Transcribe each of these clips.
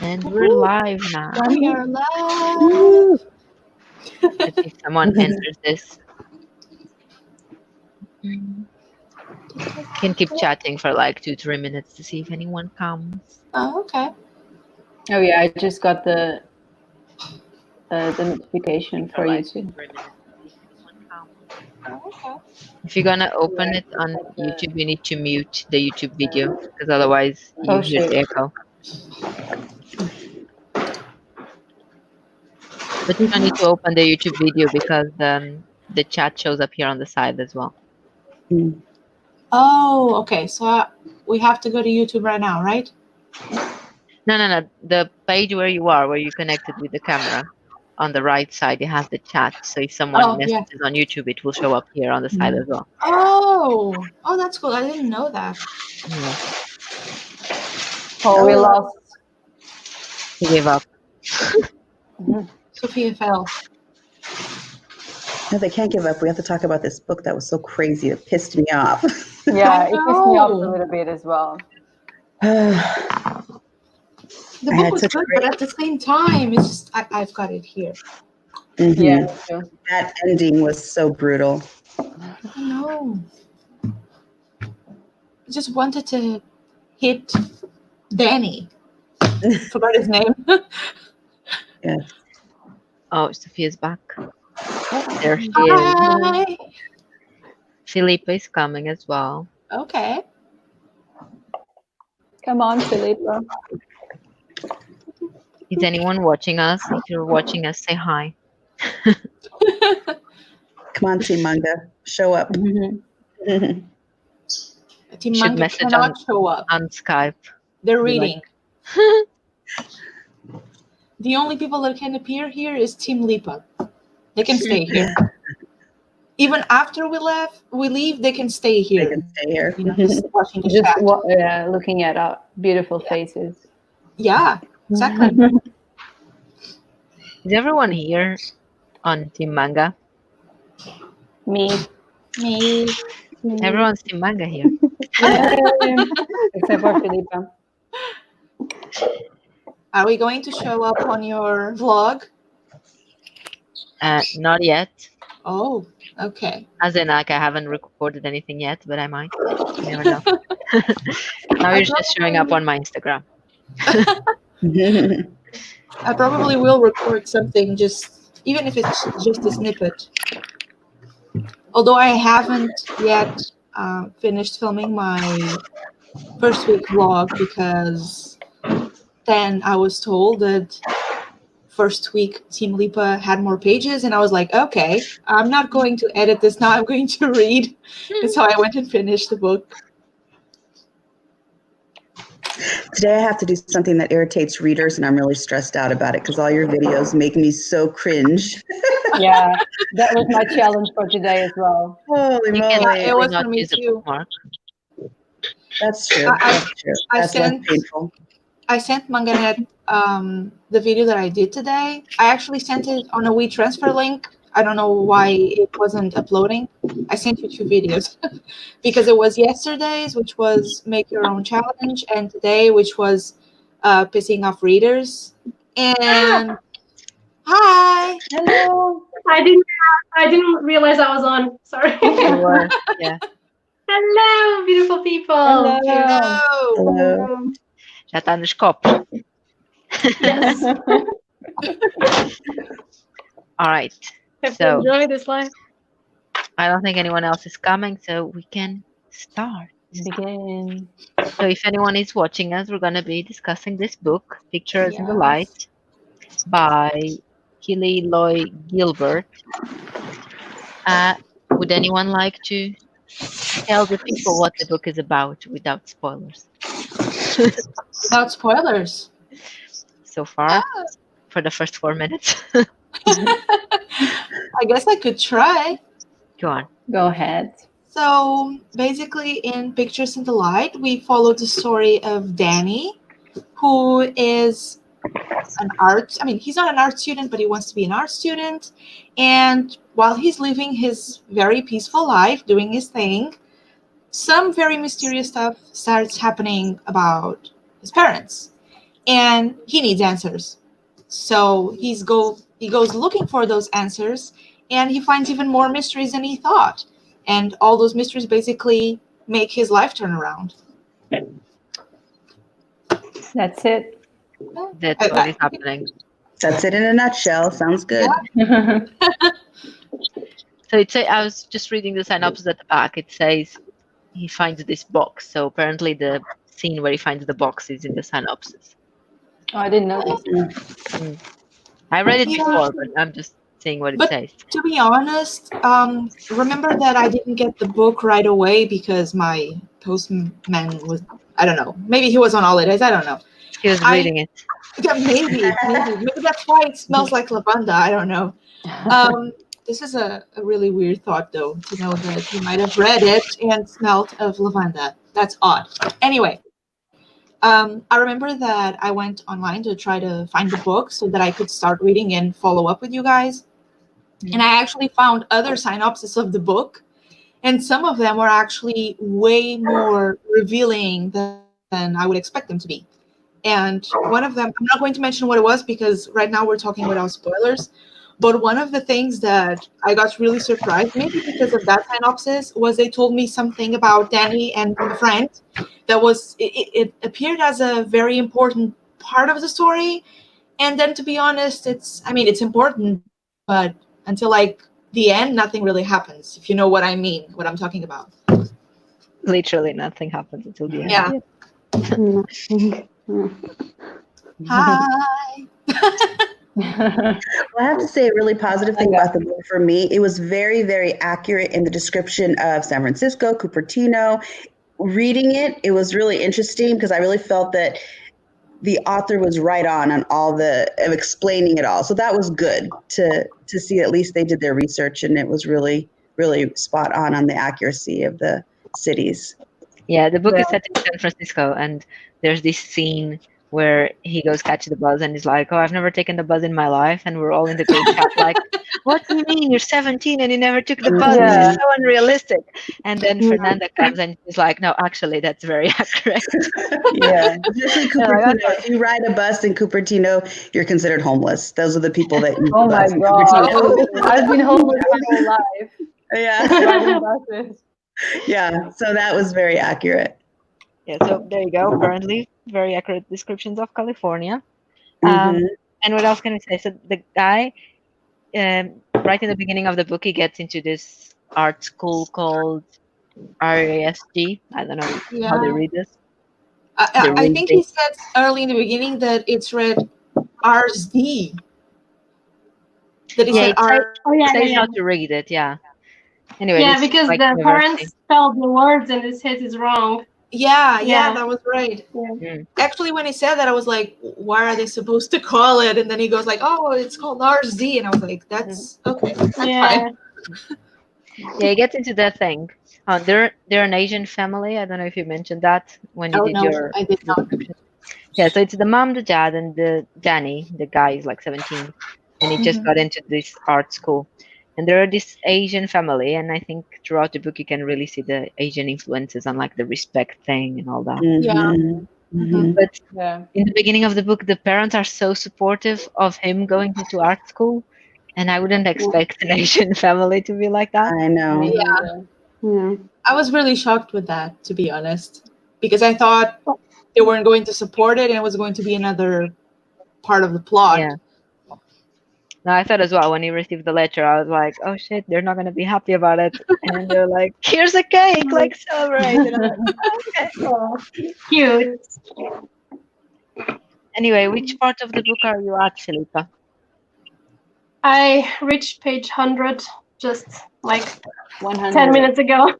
And we're live now. We are live. Let's see if someone enters this. Can keep chatting for like 2-3 minutes to see if anyone comes. Oh, okay. Oh yeah, I just got the notification for like YouTube. 3 minutes to see if anyone comes. Oh, okay. If you're gonna open it on YouTube, you need to mute the YouTube video because otherwise you Oh, hear shit. the echo. But you don't need to open the YouTube video because the chat shows up here on the side as well. Oh, okay. So we have to go to YouTube right now, right? No. The page where you are, where you connected with the camera, on the right side, it has the chat. So if someone messages on YouTube, it will show up here on the side as well. Oh, that's cool. I didn't know that. Yeah. Oh, we lost. He gave up. Sophia fell. No, they can't give up. We have to talk about this book that was so crazy. It pissed me off. Yeah, it pissed me off a little bit as well. The book was good, but at the same time, it's just I've got it here. Mm-hmm. Yeah, me too. That ending was so brutal. I know. I just wanted to hit Danny. Forgot his name. Yes. Oh, Sophia's back. There she is. Hi. Felipe is coming as well. Okay. Come on, Felipa. Is anyone watching us? If you're watching us, say hi. Come on, Team Manga. Show up. Team Should Manga message cannot show up. on Skype. They're reading. The only people that can appear here is Team Lipa. They can stay here. Even after we leave, they can stay here. They can stay here. You know, just watching the Just chat. looking at our beautiful faces. Yeah, exactly. Is everyone here on Team Manga? Me. Everyone's Team Manga here. Except for Felipa. Are we going to show up on your vlog? Not yet. Oh, okay. As in, like, I haven't recorded anything yet, but I might. You never know. Now you're just showing up on my Instagram. I probably will record something, even if it's just a snippet. Although I haven't yet finished filming my first week vlog because then I was told that first week Team Lipa had more pages, and I was like, okay, I'm not going to edit this now. I'm going to read. And so I went and finished the book. Today I have to do something that irritates readers, and I'm really stressed out about it because all your videos make me so cringe. Yeah, that was my challenge for today as well. Holy moly. It was not for me use a too. bookmark. That's true. That's true. That's less painful. I sent Manganet the video that I did today. I actually sent it on a WeTransfer link. I don't know why it wasn't uploading. I sent you 2 videos because it was yesterday's, which was make your own challenge, and today, which was pissing off readers. And hi, Hello. I didn't realize I was on. Sorry. Yeah. Hello, beautiful people. Hello. Já está nos copos. Yes. All right. Have to So enjoy this life. I don't think anyone else is coming, so we can start. Begin. So if anyone is watching us, we're going to be discussing this book, Pictures in the Light, by Kelly Loy Gilbert. Would anyone like to tell the people what the book is about without spoilers? Without spoilers. So far, for the first 4 minutes. I guess I could try. Go on. Go ahead. So basically in Pictures in the Light, we follow the story of Danny, who is he's not an art student, but he wants to be an art student. And while he's living his very peaceful life, doing his thing, some very mysterious stuff starts happening about his parents. and he needs answers. So he goes looking for those answers, and he finds even more mysteries than he thought. And all those mysteries basically make his life turn around. That's it. That's what is happening. That's it in a nutshell. Sounds good. So I was just reading the synopsis at the back. It says he finds this box. So apparently the scene where he finds the box is in the synopsis. Oh, I didn't know this. I read it Yeah. before, but I'm just saying what it But says. to be honest, remember that I didn't get the book right away because my postman was, I don't know, maybe he was on holidays, I don't know. He was reading it. Yeah, maybe that's why it smells like lavanda, I don't know. This is a really weird thought, though, to know that you might have read it and smelled of lavanda. That's odd. Anyway, I remember that I went online to try to find the book so that I could start reading and follow up with you guys. And I actually found other synopses of the book, and some of them were actually way more revealing than I would expect them to be. And one of them, I'm not going to mention what it was because right now we're talking without spoilers, but one of the things that I got really surprised, maybe because of that synopsis, was they told me something about Danny and the friend that was, it appeared as a very important part of the story. And then, to be honest, it's important, but until like the end, nothing really happens, if you know what I mean, what I'm talking about. Literally nothing happens until the end. Yeah. Hi. Well, I have to say a really positive thing about the book for me. It was very, very accurate in the description of San Francisco, Cupertino. Reading it, it was really interesting because I really felt that the author was right on all of explaining it all. So that was good to see. At least they did their research, and it was really, really spot on the accuracy of the cities. Yeah, the book is set in San Francisco, and there's this scene where he goes catch the bus and he's like, "Oh, I've never taken the bus in my life," and we're all in the group chat like, "What do you mean? You're 17 and you never took the bus? Yeah. This is so unrealistic." And then Fernanda comes and she's like, "No, actually, that's very accurate." Yeah, especially Cupertino. If you ride a bus in Cupertino, you're considered homeless. Those are the people that use Oh the my bus in God. Cupertino. I've been homeless my whole life. Yeah, Riding buses. yeah. So that was very accurate. Yeah, so there you go. Apparently, very accurate descriptions of California. Mhm. And what else can we say? So the guy, right in the beginning of the book, he gets into this art school called RASG. I don't know how they read this. I think he said early in the beginning that it's read RSD. That he said R. It says how to read it, yeah. Anyway, Yeah, this because like the university. parents spelled the words and it says it's wrong. Yeah, Yeah. that was right. Yeah. Actually, when he said that, I was like, why are they supposed to call it? And then he goes like, oh, it's called RSD. And I was like, that's okay. That's fine. Yeah, he gets into that thing. They're an Asian family. I don't know if you mentioned that when you Oh, did no, your I did not. description. Yeah, so it's the mom, the dad, and the Danny. The guy is like 17, and he just got into this art school. And they're this Asian family, and I think throughout the book you can really see the Asian influences on like the respect thing and all that. Yeah. Mhm. But Yeah. in the beginning of the book, the parents are so supportive of him going into art school, and I wouldn't expect an Asian family to be like that. I know. Yeah. I was really shocked with that, to be honest, because I thought they weren't going to support it and it was going to be another part of the plot. Yeah. No, I thought as well when he received the letter, I was like, "Oh shit, they're not gonna be happy about it." And they're like, "Here's a cake, like celebrate." And I'm like, "Okay." Oh, cute. Anyway, which part of the book are you at, Filipa? I reached page 100 just like 100. 10 minutes ago.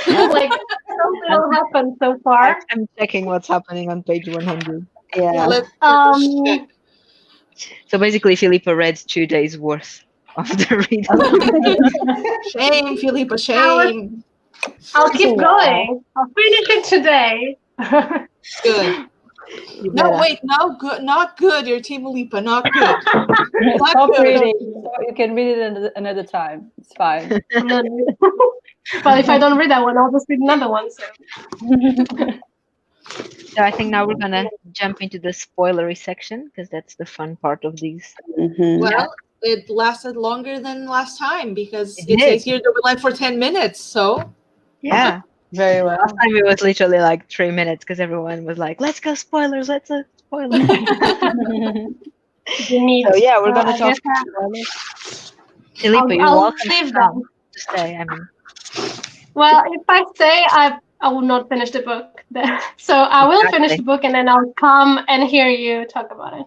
Like, so little happened so far. I'm checking what's happening on page 100. Yeah. Let's Um, So basically, Filipa read 2 days worth of the reading. Shame, Philippa, shame. I'll keep going. I'll finish it today. Good. You No, better. wait, no, good, not good. You're Team Lipa, not good. Stop good. reading. So you can read it another time. It's fine. But if I don't read that one, I'll just read another one. So So I think now we're gonna jump into the spoilery section because that's the fun part of these. Mhm. Well, it lasted longer than last time because It it did. says here that we went for 10 minutes. So Yeah. Very well. Last time it was literally like 3 minutes because everyone was like, "Let's go spoilers, let's go spoilers." You need. So yeah, we're gonna I talk guess spoilers. Felipe, you're I'll welcome to leave come them. to stay. I mean, Well, if I say I will not finish the book, so I will finish exactly. the book and then I'll come and hear you talk about it.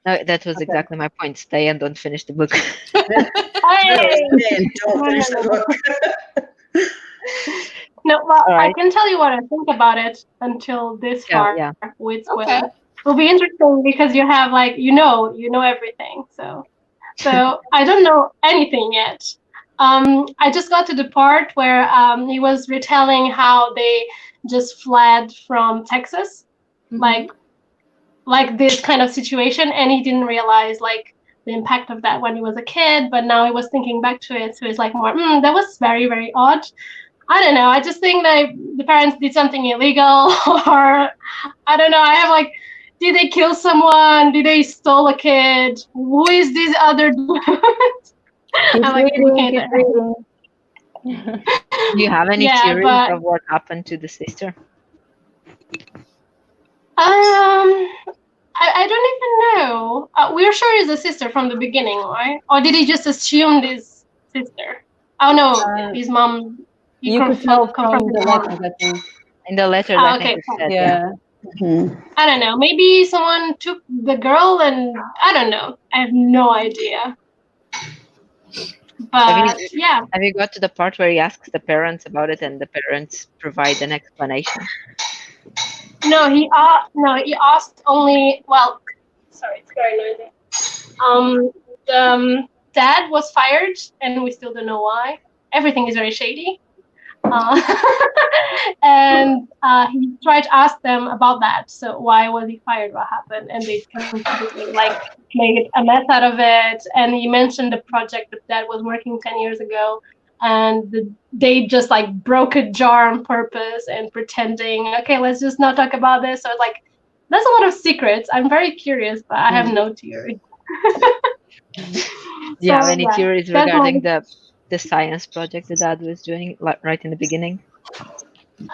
No, that was Okay. exactly my point. Stay and don't finish the book. Hey! And don't finish the book. No, well, All I right. can tell you what I think about it until this Yeah, far yeah. with Okay. spoilers. It'll be interesting because you have like you know everything. So I don't know anything yet. I just got to the part where he was retelling how they just fled from Texas, Mhm. like this kind of situation, and he didn't realize like the impact of that when he was a kid. But now he was thinking back to it, so it's like more, that was very very odd. I don't know. I just think that the parents did something illegal, or I don't know. I have like, did they kill someone? Did they stole a kid? Who is this other dude? Keep I'm like reading, looking keep at reading. Do you have any yeah, theories but of what happened to the sister? I don't even know. We're sure it's a sister from the beginning, right? Or did he just assume this sister? Oh no, Uh, his mom. He you could tell confronted from the the letters, mom. I think. In the letters, I Ah, think okay. it said, yeah. Yeah. Mhm. I don't know. Maybe someone took the girl, and I don't know. I have no idea. But yeah, Have you got to the part where he asks the parents about it and the parents provide an explanation? no, he asked only. Well, sorry, it's very noisy. The dad was fired, and we still don't know why. Everything is very shady. Uh, and he tried to ask them about that. So why was he fired? What happened? And they completely like made a mess out of it. And he mentioned the project that dad was working 10 years ago. And they just like broke a jar on purpose and pretending, okay, let's just not talk about this. So it's like, there's a lot of secrets. I'm very curious, but I have no theory. Do you have any theories that's regarding the science project the dad was doing, like right in the beginning?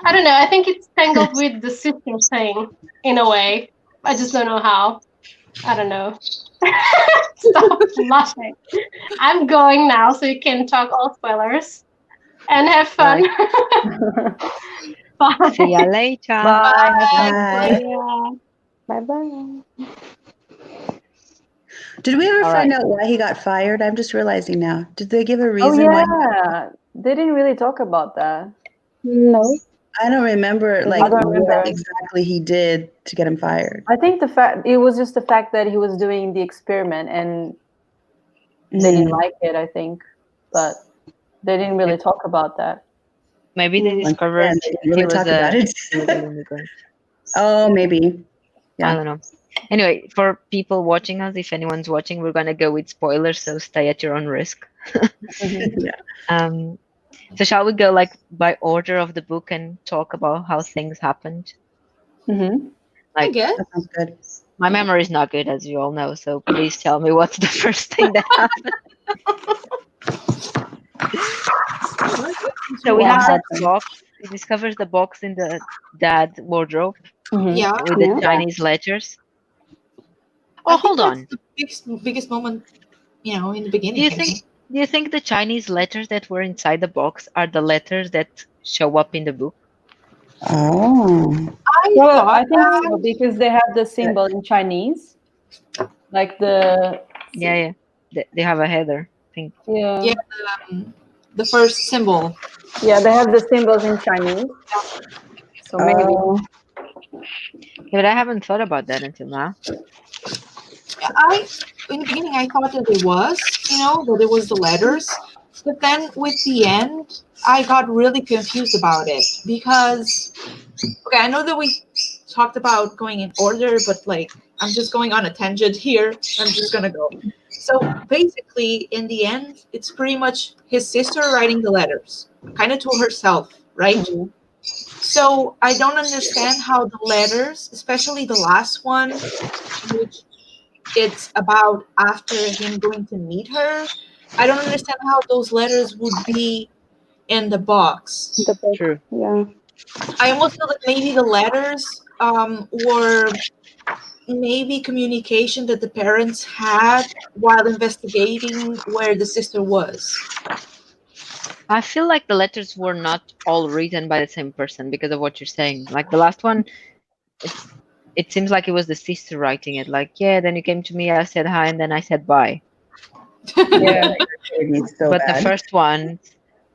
I don't know. I think it's tangled with the sister thing in a way. I just don't know how. I don't know. Stop laughing. I'm going now so you can talk all spoilers and have fun. Bye. See ya later. Bye. Bye. Yeah. Bye-bye. Did we ever All find right. out why he got fired? I'm just realizing now. Did they give a Oh, reason why? yeah. They didn't really talk about that. No. I don't remember I like don't what remember. exactly he did to get him fired. I think it was just the fact that he was doing the experiment and they didn't like it, I think. But they didn't really talk about that. Maybe they Once discovered again, they didn't he really was talk about a it. illegal immigrant. Oh, maybe. I Yeah. don't know. Anyway, for people watching us, if anyone's watching, we're gonna go with spoilers, so stay at your own risk. Mhm. Um, so shall we go like by order of the book and talk about how things happened? Mhm. I Like guess. That sounds good. my memory is not good, as you all know. So please tell me what's the first thing that happened. So we What have that happened? box. He discovers the box in the dad's wardrobe Mhm. Yeah. with the Yeah. Chinese letters. I Oh, think hold that's on. the biggest moment, in the beginning. Do you think do you think the Chinese letters that were inside the box are the letters that show up in the book? Oh. Well, I thought think that. so because they have the symbol in Chinese, like the Yeah. They have a header. I think. yeah Yeah, the first symbol. yeah they have the symbols in Chinese. So maybe. Oh. Yeah, but I haven't thought about that until now. In the beginning I thought that it was, that it was the letters, but then with the end I got really confused about it because okay, I know that we talked about going in order, but like I'm just going on a tangent here. I'm just gonna go. So basically, in the end, it's pretty much his sister writing the letters, kind of to herself, right? Mhm. So I don't understand how the letters, especially the last one, which it's about after him going to meet her. I don't understand how those letters would be in the box. The book. True. Yeah. I almost feel that maybe the letters were maybe communication that the parents had while investigating where the sister was. I feel like the letters were not all written by the same person because of what you're saying. Like the last one, it's, it seems like it was the sister writing it. Like, yeah, then you came to me, I said hi, and then I said bye. Yeah. It's so But the bad. first one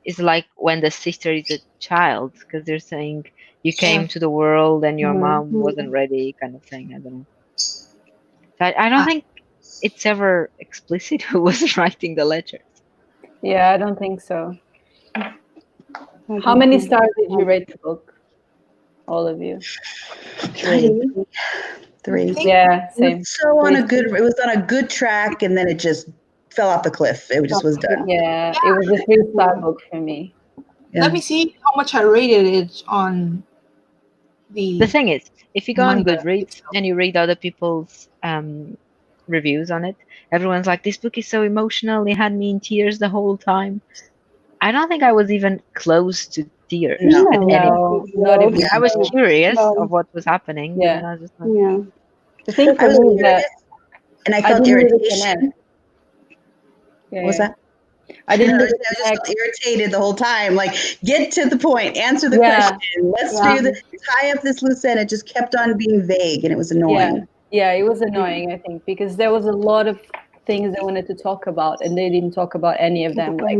is like when the sister is a child, because they're saying you came to the world and your mom wasn't ready, kind of thing. I don't know. So I don't think it's ever explicit who was writing the letter. Yeah, I don't think so. I How don't many know. stars did you rate the book? All of you? Three. Yeah, It same. was so on a good. It was on a good track, and then it just fell off the cliff. It just was done. Yeah, it was a 3-star book for me. Let me see how much I rated it on The thing is, if you go on Manga Goodreads itself. and you read other people's reviews on it, everyone's like, "This book is so emotional. It had me in tears the whole time." I don't think I was even close to tears No. at any. No, not even. I was curious No. of what was happening, Yeah. and I was just like, Yeah. The thing I for was me is that curious, and I felt didn't really irritation. connect. Yeah, What was yeah. that? I didn't I really just connect. felt irritated the whole time. Like, get to the point, answer the Yeah. question. Let's Yeah. do the tie up this loose end. It just kept on being vague, and it was annoying. Yeah, it was annoying, I think, because there was a lot of things they wanted to talk about, and they didn't talk about any of them, like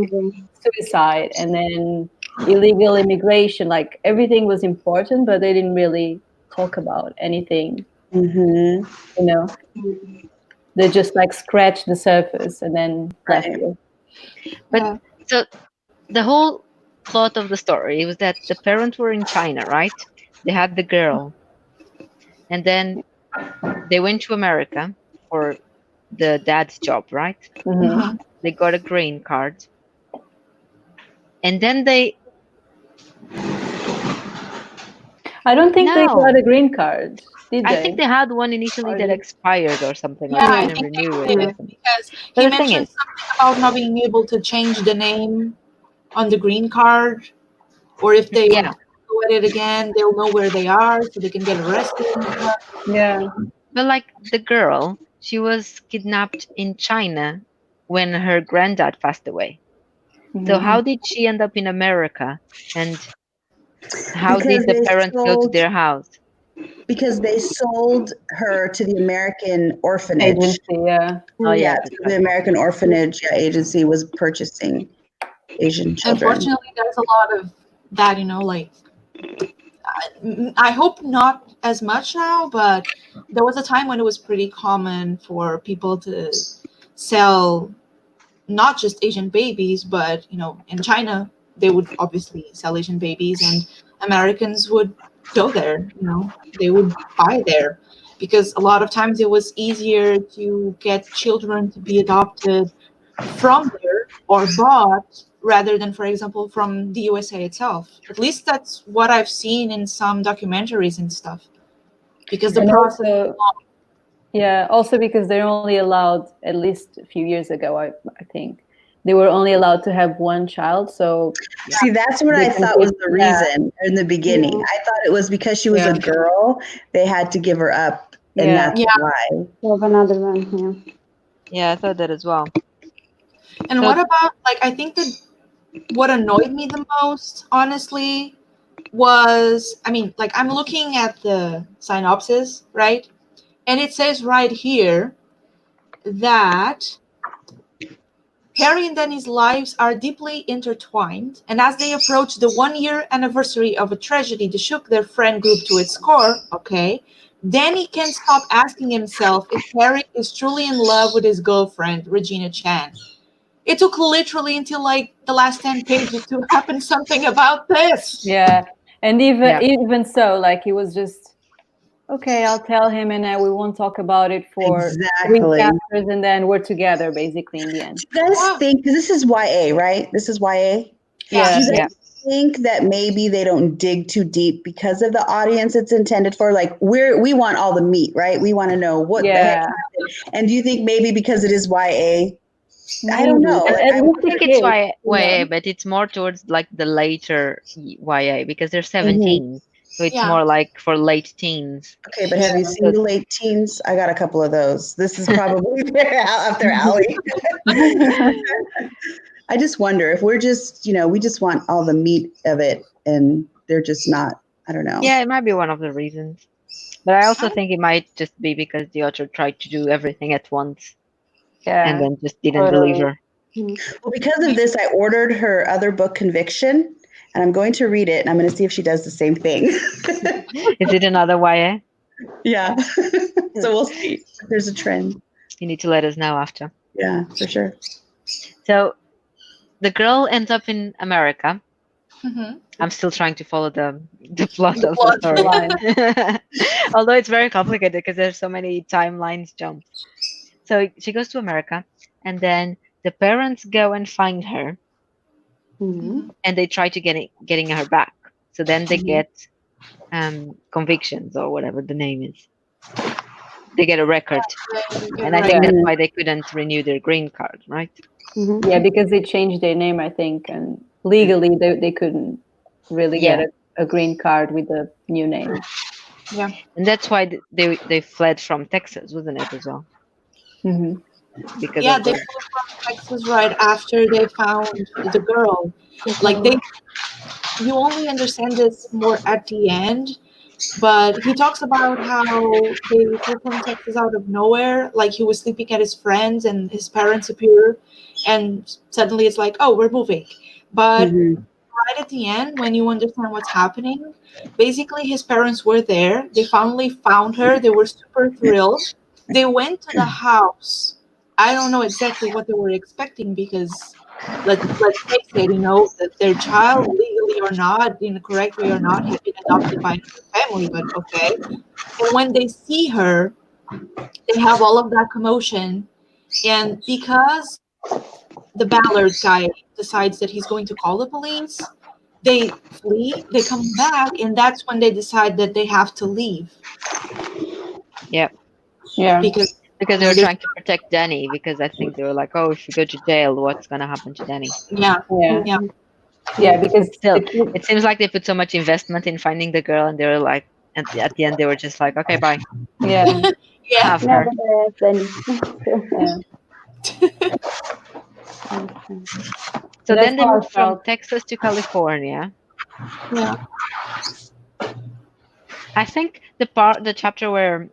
suicide and then illegal immigration. Like everything was important, but they didn't really talk about anything. Mm-hmm. You know, they just like scratched the surface and then left Right. it. but so the whole plot of the story was that the parents were in China, right? They had the girl, and then they went to America for the dad's job, right? Mhm. They got a green card, and then they I don't think they No. got a green card, did I they? think they had one initially Or that they- expired or something, or Yeah, they I didn't think they renew it. did Or something. because But he the thing mentioned is, something about not being able to change the name on the green card, or if they Yeah. go at it again, they'll know where they are, so they can get arrested. Yeah. but like the girl, she was kidnapped in China when her granddad passed away. So Mhm. how did she end up in America? And how Because did the they parents go to sold- their house? Because they sold her to the American orphanage. Agency, yeah. Oh yeah, Yeah, that's the right. American orphanage agency was purchasing Asian children. Unfortunately, there's a lot of that, like I hope not as much now, but there was a time when it was pretty common for people to sell not just Asian babies, but in China they would obviously sell Asian babies, and Americans would go there. They would buy there because a lot of times it was easier to get children to be adopted from there or bought rather than, for example, from the USA itself. At least that's what I've seen in some documentaries and stuff. Because the And process also, yeah, also because they're only allowed, at least a few years ago, I think, they were only allowed to have one child. So See, that's what I thought was the reason in the beginning. I thought it was because she was a girl, they had to give her up, and Yeah. that's why. Of another one, yeah. Yeah, I thought that as well. And So- what about, I think that what annoyed me the most, honestly, was, I'm looking at the synopsis, right? And it says right here that Harry and Danny's lives are deeply intertwined, and as they approach the 1-year anniversary of a tragedy that shook their friend group to its core, Danny can't stop asking himself if Harry is truly in love with his girlfriend, Regina Chan. It took literally until the last 10 pages to happen something about this. Yeah, and even so, he was just okay. I'll tell him, and we won't talk about it for 3 Exactly. chapters, and then we're together basically in the end. Do you guys think, because this is YA, right? This is YA? Yeah. Do you guys Yeah. think that maybe they don't dig too deep because of the audience it's intended for? Like we want all the meat, right? We want to know what the heck Yeah. happened. And do you think maybe because it is YA? I don't know. Maybe. Like, At I least think the it's kids, YA, but it's more towards like the later YA because they're 17, so it's Yeah. more like for late teens. okay, but have you seen the late teens? I got a couple of those. This is probably up their alley. I just wonder if we're just, we just want all the meat of it and they're just not, I don't know. Yeah, it might be one of the reasons. But I also think it might just be because the author tried to do everything at once Yeah. and then just didn't deliver. Well, because of this, I ordered her other book, Conviction, and I'm going to read it and I'm going to see if she does the same thing. Is it another YA? Yeah. So we'll see if there's a trend. You need to let us know after. Yeah, for sure. So the girl ends up in America. Mm-hmm. I'm still trying to follow the plot of the plot story. Although it's very complicated because there's so many timelines jumped. So she goes to America and then the parents go and find her and they try to getting her back. So then they get convictions or whatever the name is. They get a record. And I think that's why they couldn't renew their green card, right? Yeah, because they changed their name, I think, and legally they couldn't really get a green card with the new name. Yeah. And that's why they fled from Texas, wasn't it, as well? Because Yeah, of they the, flew from Texas right after they found the girl. Like you only understand this more at the end, but he talks about how they flew from Texas out of nowhere. Like he was sleeping at his friends and his parents appear, and suddenly it's like, oh, we're moving. But right at the end, when you understand what's happening, basically his parents were there. They finally found her. They were super thrilled. They went to the house. I don't know exactly what they were expecting because let's face it, that their child, legally or not, in the correct way or not, had been adopted by another family, but okay. And when they see her, they have all of that commotion. And because the Ballard guy decides that he's going to call the police, they flee, they come back, and that's when they decide that they have to leave. yeah. Because they were trying to protect Danny because I think they were like, oh, if you go to jail, what's going to happen to Danny? yeah. Because Still, it seems like they put so much investment in finding the girl and they were like, at the end, they were just like, okay, bye. Yeah. Have her. So then they moved from Texas to California. Yeah. I think the chapter where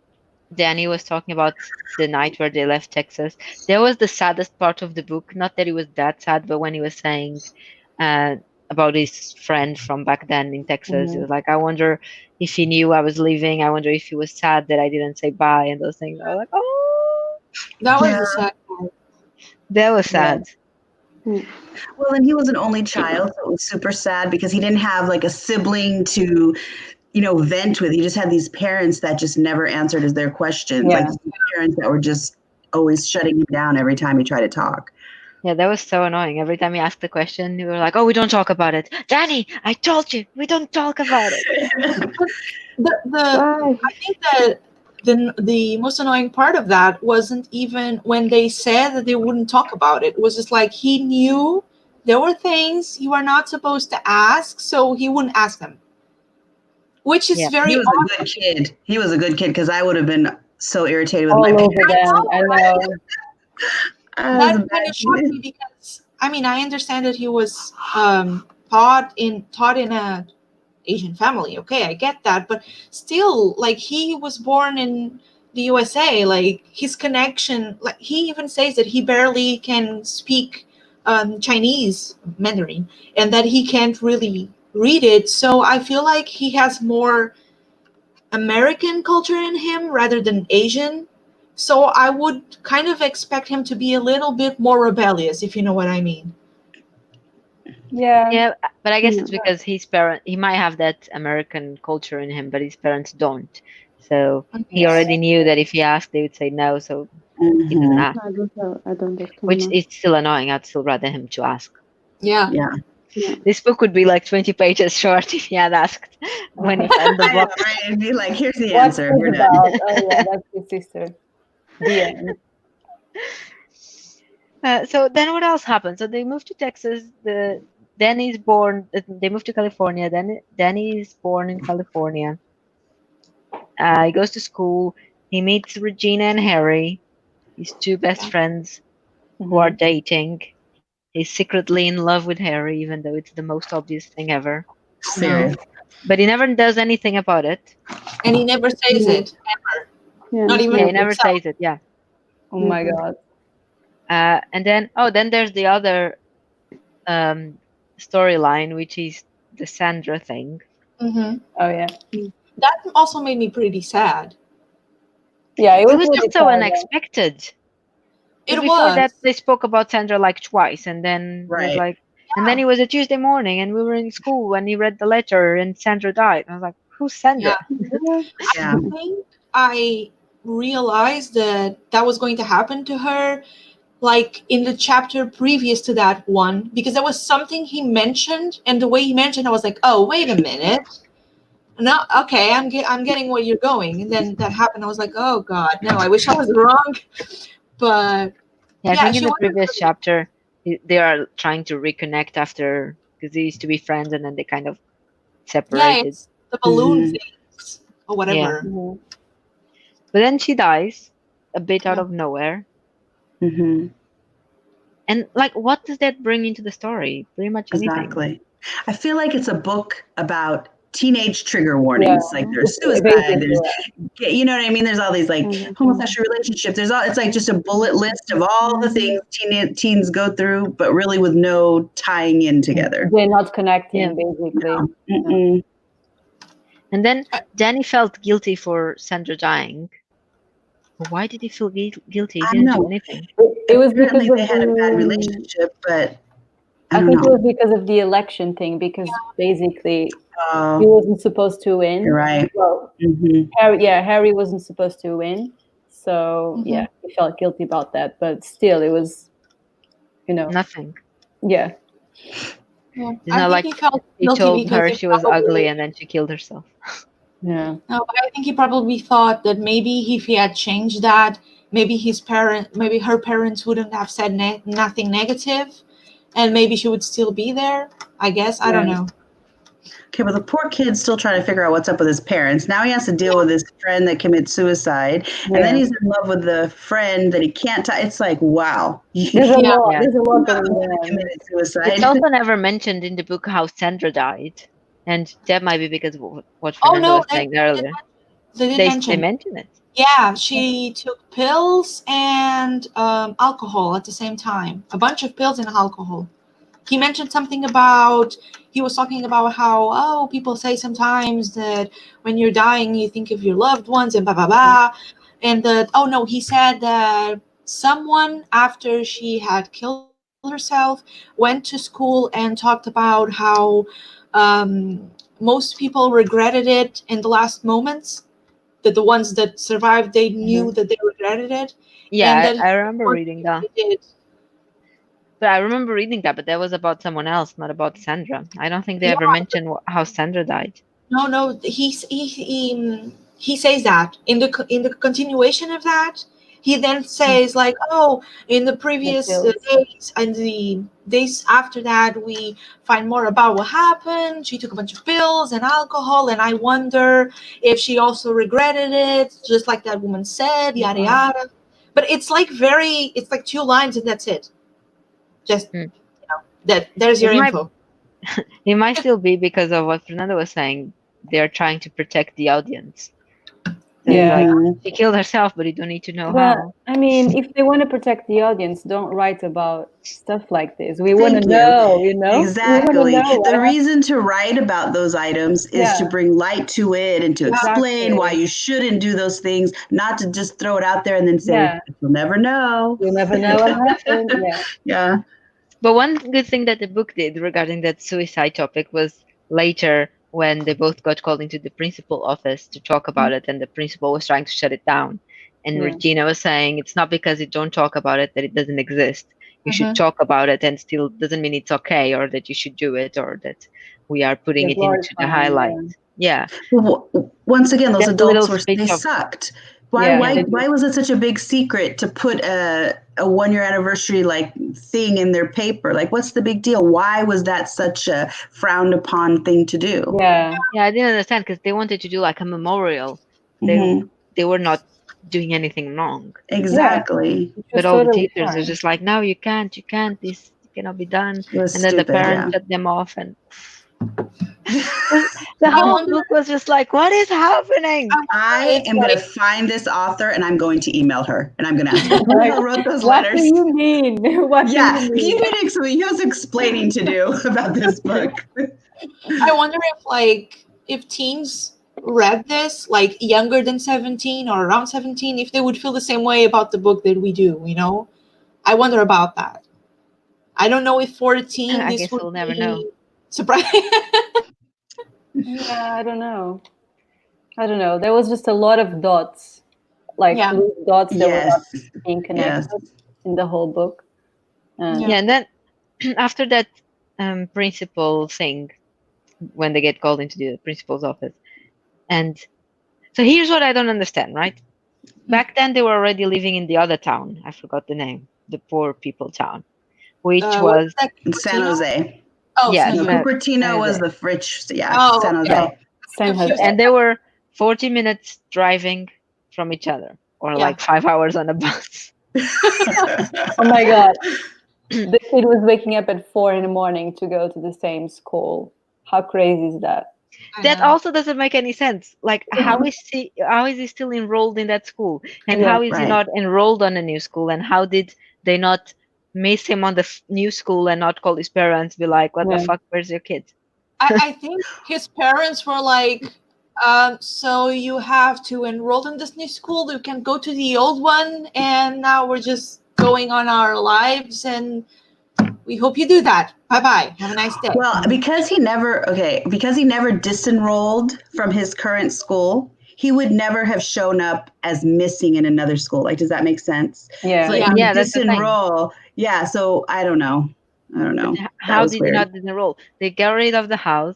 Danny was talking about the night where they left Texas, that was the saddest part of the book. Not that it was that sad, but when he was saying about his friend from back then in Texas, he was like, I wonder if he knew I was leaving. I wonder if he was sad that I didn't say bye and those things. I was like, oh, that was the sad part. That was sad. Well, and he was an only child, so it was super sad because he didn't have like a sibling to, vent with. He just had these parents that just never answered their questions. Like parents that were just always shutting him down every time he tried to talk. Yeah, that was so annoying. Every time he asked the question, you were like, oh, we don't talk about it. Danny, I told you, we don't talk about it. I think that the most annoying part of that wasn't even when they said that they wouldn't talk about it. It was just like he knew there were things you are not supposed to ask, so he wouldn't ask them. Which is very He was a good kid. He was a good kid because I would have been so irritated with my over them. I know. That kind of shocked me because I understand that he was taught in a Asian family. Okay, I get that, but still, like he was born in the USA. Like his connection, like he even says that he barely can speak Chinese Mandarin, and that he can't really read it. So I feel like he has more American culture in him rather than Asian. So I would kind of expect him to be a little bit more rebellious, if you know what I mean. Yeah, but I guess it's because he might have that American culture in him, but his parents don't. So he already knew that if he asked, they would say no. So he didn't ask. I don't Which is still annoying. I'd still rather him to ask. Yeah. This book would be like 20 pages short if he had asked when he found the I know, book. right? It'd be like, here's the What's answer. this We're done. about? Oh yeah, that's his sister. The end. So then what else happened? So they moved to Texas. Danny's born. They moved to California. Then Danny is born in California. He goes to school. He meets Regina and Harry, his two best friends who are dating. He's secretly in love with Harry, even though it's the most obvious thing ever. Serious. But he never does anything about it. And he never says it ever. Yeah. Not even Yeah, he never himself. says it. Yeah. Oh my god. And then there's the other storyline, which is the Sandra thing. Mhm. Oh yeah. That also made me pretty sad. Yeah, it was, It was really just so sad, unexpected. It Before was. that, they spoke about Sandra like twice, and then it was Right. like, and then it was a Tuesday morning, and we were in school when he read the letter, and Sandra died. I was like, who's Sandra? Yeah. I think I realized that was going to happen to her, like in the chapter previous to that one, because there was something he mentioned, and the way he mentioned, I was like, oh, wait a minute. No, okay, I'm getting where you're going, and then that happened. I was like, oh God, no, I wish I was wrong, but Yeah, I Yeah, think in she the wanted previous to- chapter, they are trying to reconnect after, because they used to be friends, and then they kind of yeah, separated. it's the balloon Mhm. things or whatever. Mhm. But then she dies, a bit out Yeah. of nowhere. Mm-hmm. And like, what does that bring into the story? Pretty much anything. Exactly. I feel like it's a book about teenage trigger warnings. Yeah. Like there's suicide, Basically, there's, you know what I mean? There's all these like homosexual relationships. There's all, it's like just a bullet list of all the things teens go through, but really with no tying in together. they're not connecting, Yeah. basically. No. Mm-mm. And then Danny felt guilty for Sandra dying. But why did he feel guilty? He I didn't do know. anything. It was because Apparently of they had a bad the, relationship, but I I don't think it know. was because of the election thing, because basically he Oh, wasn't supposed to win. you're right. Well, Mm-hmm. Harry wasn't supposed to win. So yeah, he felt guilty about that. But still, it was, Nothing. yeah. Yeah. It's I not think like he felt he guilty told because her he she was probably- ugly and then she killed herself. Yeah. No, but I think he probably thought that maybe if he had changed that, maybe her parents wouldn't have said nothing negative, and maybe she would still be there. I guess I don't Yeah. know. Okay, well, the poor kid's still trying to figure out what's up with his parents. Now he has to deal with his friend that commits suicide, and then Yeah. he's in love with the friend that he can't tie. It's like, wow. There's a Yeah. lot. Yeah. There's a lot going on. Committed suicide. It's also never mentioned in the book how Sandra died. And that might be because of what Oh Fernando no, was saying earlier. they didn't They mention. mention it. Yeah, she took pills and alcohol at the same time. A bunch of pills and alcohol. He mentioned something about, he was talking about how, people say sometimes that when you're dying, you think of your loved ones and blah, blah, blah. And that, he said that someone, after she had killed herself, went to school and talked about how most people regretted it in the last moments. That the ones that survived, they knew that they regretted it. Yeah, And then I remember reading that. did. But I remember reading that, but that was about someone else, not about Sandra. I don't think they ever mentioned how Sandra died. No, he says that in the continuation of that. He then says like, in the previous days and the days after that, we find more about what happened. She took a bunch of pills and alcohol, and I wonder if she also regretted it, just like that woman said, yada yada. But it's like it's like 2 lines and that's it. Just that there's your info. It might still be because of what Fernando was saying. They're trying to protect the audience. So Yeah. like, she killed herself, but you don't need to know how. I mean, if they want to protect the audience, don't write about stuff like this. We Thank want to you. know, know? Exactly. We wanna know The what reason to write about those items is to Yeah. bring light to it and to explain Exactly. why you shouldn't do those things, not to just throw it out there and then say, Yeah. you'll never know. You never know what happened. Yeah. Yeah. But one good thing that the book did regarding that suicide topic was later when they both got called into the principal office to talk about it, and the principal was trying to shut it down. And Yeah. Regina was saying it's not because you don't talk about it that it doesn't exist. you should talk about it, and still doesn't mean it's okay, or that you should do it, or that we are putting Yeah, it into the glorifying, highlight. Yeah. Once again, those That little adults were speech they of- sucked. Yeah, Why was it such a big secret to put a 1-year anniversary like thing in their paper? Like, what's the big deal? Why was that such a frowned upon thing to do? yeah, Yeah, I didn't understand, because they wanted to do like a memorial. Mhm. They were not doing anything wrong. Exactly. which But was all the totally teachers are fine. just like, no, you can't, this cannot be done. It was And then the stupid, parents yeah. shut them off, and the whole wonder- book was just like, what is happening? I am going to find this author and I'm going to email her and I'm going to ask her, who the hell wrote those What letters? do you mean? What Yeah, do you he mean? has explaining to do about this book. I wonder if teens read this, like younger than 17 or around 17, if they would feel the same way about the book that we do, you know? I wonder about that. I don't know if 14 I this guess would we'll never be know. surprising. Yeah, I don't know. There was just a lot of dots, like Yeah. loose dots that were not Yes. being connected Yes. in the whole book. Yeah. Yeah, and then after that principal thing, when they get called into the principal's office, and so here's what I don't understand, right? Back then they were already living in the other town. I forgot the name, the poor people town, which was What's that, In San Cupertino? Jose. Oh, Yeah, San No, Jose. Cupertino was Jose. the rich, yeah, Oh, San Jose. yeah. San Jose. Confused. and they were 40 minutes driving from each other, or Yeah. like 5 hours on a bus. Oh my god. The kid was waking up at 4 a.m. to go to the same school. How crazy is that? I That know. also doesn't make any sense. Like, how is he still enrolled in that school, and Yeah, how is he right. not enrolled on a new school, and how did they not miss him on the new school and not call his parents, be like, what the Yeah. fuck, where's your kid? I think his parents were like, so you have to enroll in this new school, you can go to the old one, and now we're just going on our lives, and we hope you do that. Bye-bye. Have a nice day. Well, because he never disenrolled from his current school, he would never have shown up as missing in another school. Like, does that make sense? Yeah. So, like, Yeah. you Yeah, that's the thing. disenroll. Yeah, so I don't know. How was did he weird. not enroll? They got rid of the house.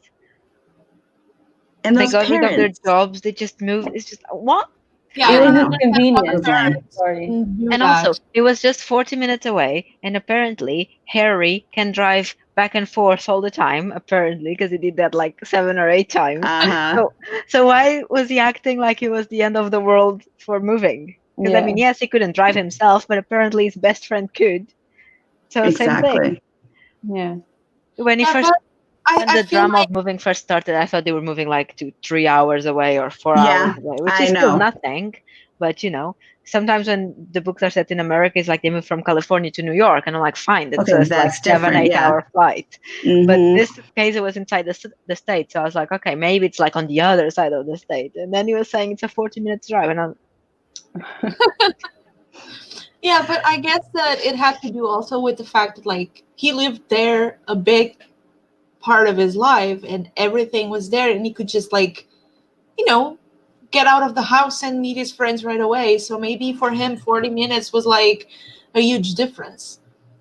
And They those got rid of their parents. jobs. They just moved. It's just what? Yeah, I It don't was know. just convenient. Okay. Sorry. And also, it was just 40 minutes away, and apparently Harry can drive back and forth all the time, apparently, because he did that like 7 or 8 times. Uh-huh. So why was he acting like it was the end of the world for moving? Because, I mean, yes, he couldn't drive himself, but apparently his best friend could. So same thing. Exactly. Yeah. When he Yeah, first, but when I the feel drama like of moving first started, I thought they were moving like to 3 hours away or 4 Yeah, hours away, which I is still know. nothing. But, sometimes when the books are set in America, it's like they move from California to New York, and I'm like, fine, that's Okay, just like that's 7, different, 8 yeah. hour flight. But Mhm. this case, it was inside the state, so I was like, okay, maybe it's like on the other side of the state. And then he was saying it's a 40-minute drive, and I'm, yeah, but I guess that it had to do also with the fact that like he lived there a big part of his life and everything was there and he could just like, get out of the house and meet his friends right away. So maybe for him 40 minutes was like a huge difference.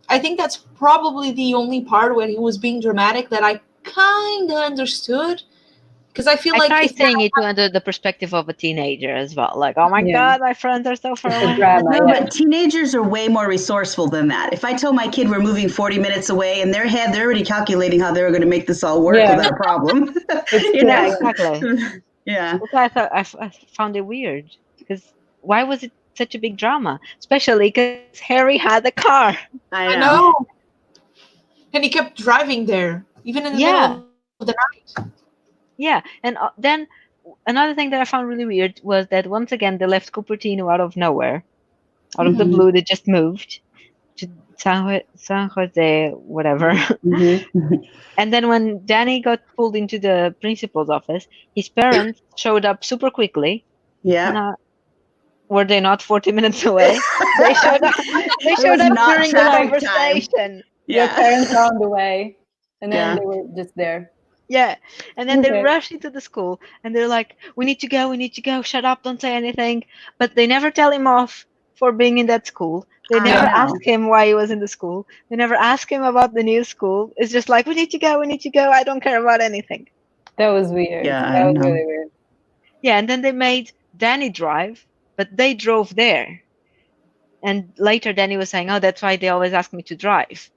I think that's probably the only part where he was being dramatic that I kind of understood. Because I feel I like tried if saying it under the perspective of a teenager as well. Like, oh my Yeah. God, my friends are so far It's a away. drama. No, Yeah. but teenagers are way more resourceful than that. If I tell my kid we're moving 40 minutes away, in their head, they're already calculating how they're going to make this all work Yeah. without a problem. It's You know? Yeah, exactly. Yeah. That's why I thought I found it weird, because why was it such a big drama? Especially because Harry had a car. I know. And he kept driving there, even in the Yeah. middle of the night. Yeah, and then another thing that I found really weird was that once again they left Cupertino out of nowhere, out of the Mhm. blue. They just moved to San Jose, whatever. Mhm. And then when Danny got pulled into the principal's office, his parents showed up super quickly. Yeah. And, were they not 40 minutes away? They showed up. They It showed was up not during the traffic time. conversation. Your Yeah. parents are on the way, and then Yeah. they were just there. Yeah, and then they Okay. rush into the school, and they're like, we need to go, shut up, don't say anything. But they never tell him off for being in that school. They I never know. asked him why he was in the school. They never asked him about the new school. It's just like, we need to go, we need to go. I don't care about anything. That was weird. Yeah, I That was know. really weird. Yeah, and then they made Danny drive, but they drove there. And later Danny was saying, oh, that's why they always ask me to drive.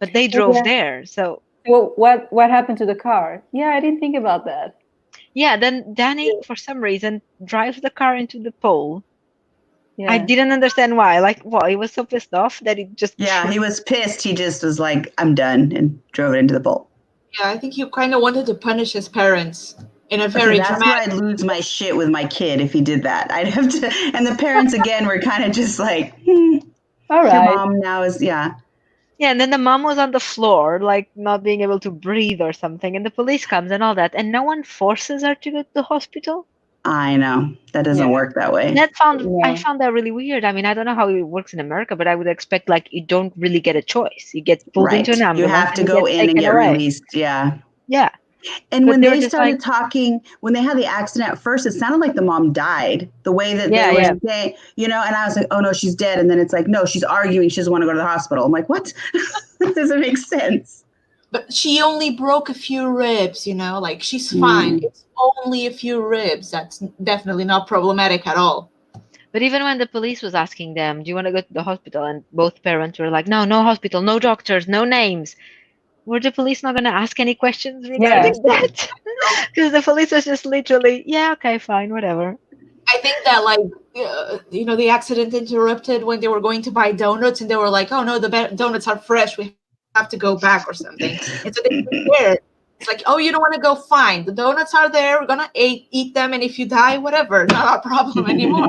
But they drove yeah. there. So Well, what happened to the car? Yeah, I didn't think about that. yeah, then Danny, for some reason, drives the car into the pole. Yeah. I didn't understand why. Like, what? He was so pissed off that he just. Yeah, he was pissed. He just was like, I'm done, and drove it into the bowl. Yeah, I think he kind of wanted to punish his parents in a very That's where dramatic. I'd lose my shit with my kid if he did that. I'd have to, and the parents again were kind of just like, All your right. mom now is, yeah. Yeah, and then the mom was on the floor, like not being able to breathe or something, and the police comes and all that, and no one forces her to go to the hospital. I know that doesn't Yeah. work that way. I Yeah. found that really weird. I mean, I don't know how it works in America, but I would expect like you don't really get a choice. You get pulled Right, into an you ambulance. have to and you go get in and taken get away. released. Yeah. Yeah, And But when they were they just started like- talking, when they had the accident at first, it sounded like the mom died. The way that Yeah, they were yeah. saying, and I was like, oh no, she's dead. And then it's like, no, she's arguing. She doesn't want to go to the hospital. I'm like, what? That doesn't make sense. But she only broke a few ribs, like she's fine. It's only a few ribs. That's definitely not problematic at all. But even when the police was asking them, do you want to go to the hospital? And both parents were like, no, no hospital, no doctors, no names. Were the police not going to ask any questions regarding that? Because the police was just literally, yeah, okay, fine, whatever. I think that the accident interrupted when they were going to buy donuts, and they were like, oh no, the donuts are fresh. We have to go back or something. And so they were there. It's like, oh, you don't want to go? Fine. The donuts are there. We're going to eat them. And if you die, whatever, not our problem anymore.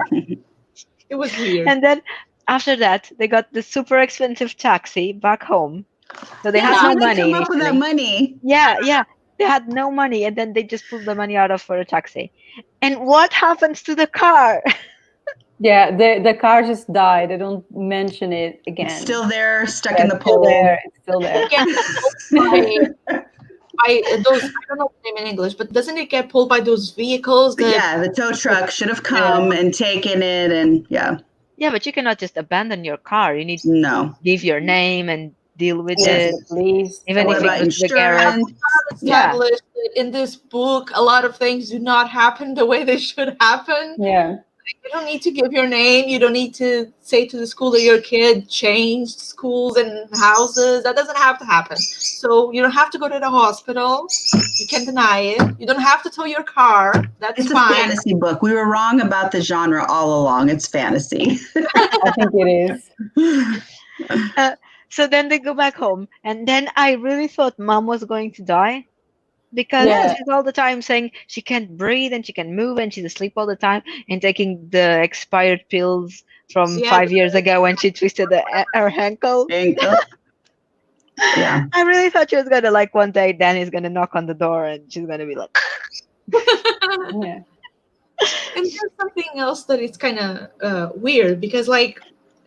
It was weird. And then after that, they got the super expensive taxi back home. So they had How no did they money. come up with that initially. money? Yeah. They had no money, and then they just pulled the money out of for a taxi. And what happens to the car? Yeah, the car just died. They don't mention it again. It's still there, stuck Yeah, in the it's still pole. there. It's still there. Those, I don't know the name in English, but doesn't it get pulled by those vehicles? Yeah, the tow truck should have come and taken it, and Yeah, but you cannot just abandon your car. You need to no. give your name and deal with Yes, it. please. Even What if about it goes to the garage. insurance? Established that in this book, a lot of things do not happen the way they should happen. Yeah. You don't need to give your name. You don't need to say to the school that your kid changed schools and houses. That doesn't have to happen. So you don't have to go to the hospital. You can deny it. You don't have to tow your car. That's It's a fine. fantasy book. We were wrong about the genre all along. It's fantasy. I think it is. So then they go back home, and then I really thought mom was going to die because Yeah. she's all the time saying she can't breathe and she can move and she's asleep all the time and taking the expired pills from Yeah. 5 years ago when she twisted her ankle. Yeah. I really thought she was gonna, like, one day Danny's gonna knock on the door and she's gonna be like, Yeah. And there's something else that is kind of weird because,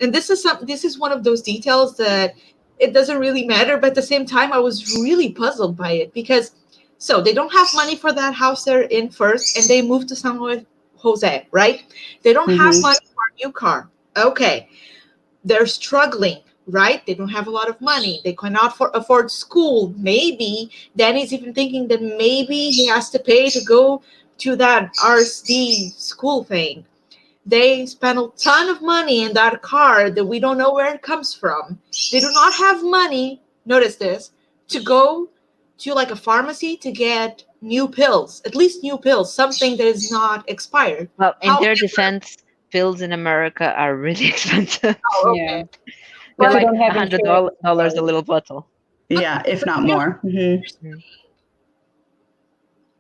and this is one of those details that it doesn't really matter, but at the same time, I was really puzzled by it because, so they don't have money for that house they're in first, and they moved to San Jose, right? They don't have money for a new car. Okay, they're struggling, right? They don't have a lot of money. They cannot afford school. Maybe Danny's even thinking that maybe he has to pay to go to that RSD school thing. They spend a ton of money in that car that we don't know where it comes from. They do not have money, notice this, to go to like a pharmacy to get new pills, at least new pills, something that is not expired. well, in their However- defense, pills in America are really expensive. Oh, okay. Yeah. They're But like you don't have $100 insurance. a little bottle. Yeah, if not more.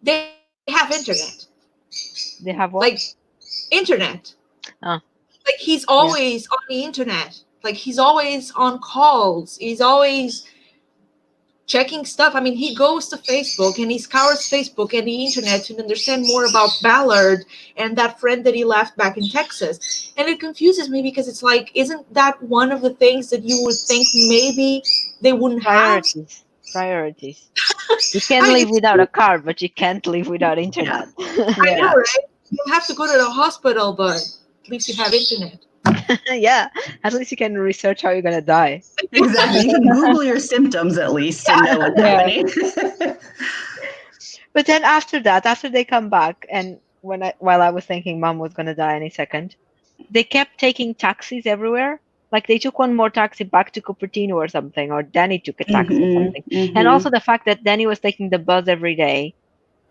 They have internet. They have what? Like internet. Oh. Like he's always on the internet. Like he's always on calls. He's always checking stuff. I mean, he goes to Facebook and he scours Facebook and the internet to understand more about Ballard and that friend that he left back in Texas. And it confuses me because it's like, isn't that one of the things that you would think maybe they wouldn't have? Priorities. You can live without a car, but you can't live without internet. I know, right? You don't have to go to the hospital, but at least you have internet. Yeah, at least you can research how you're gonna die. Exactly. You can Google your symptoms at least and know what's Yeah. happening. But then after that, after they come back, and while I was thinking mom was gonna die any second, they kept taking taxis everywhere. Like they took one more taxi back to Cupertino or something, or Danny took a taxi or something. And also the fact that Danny was taking the bus every day.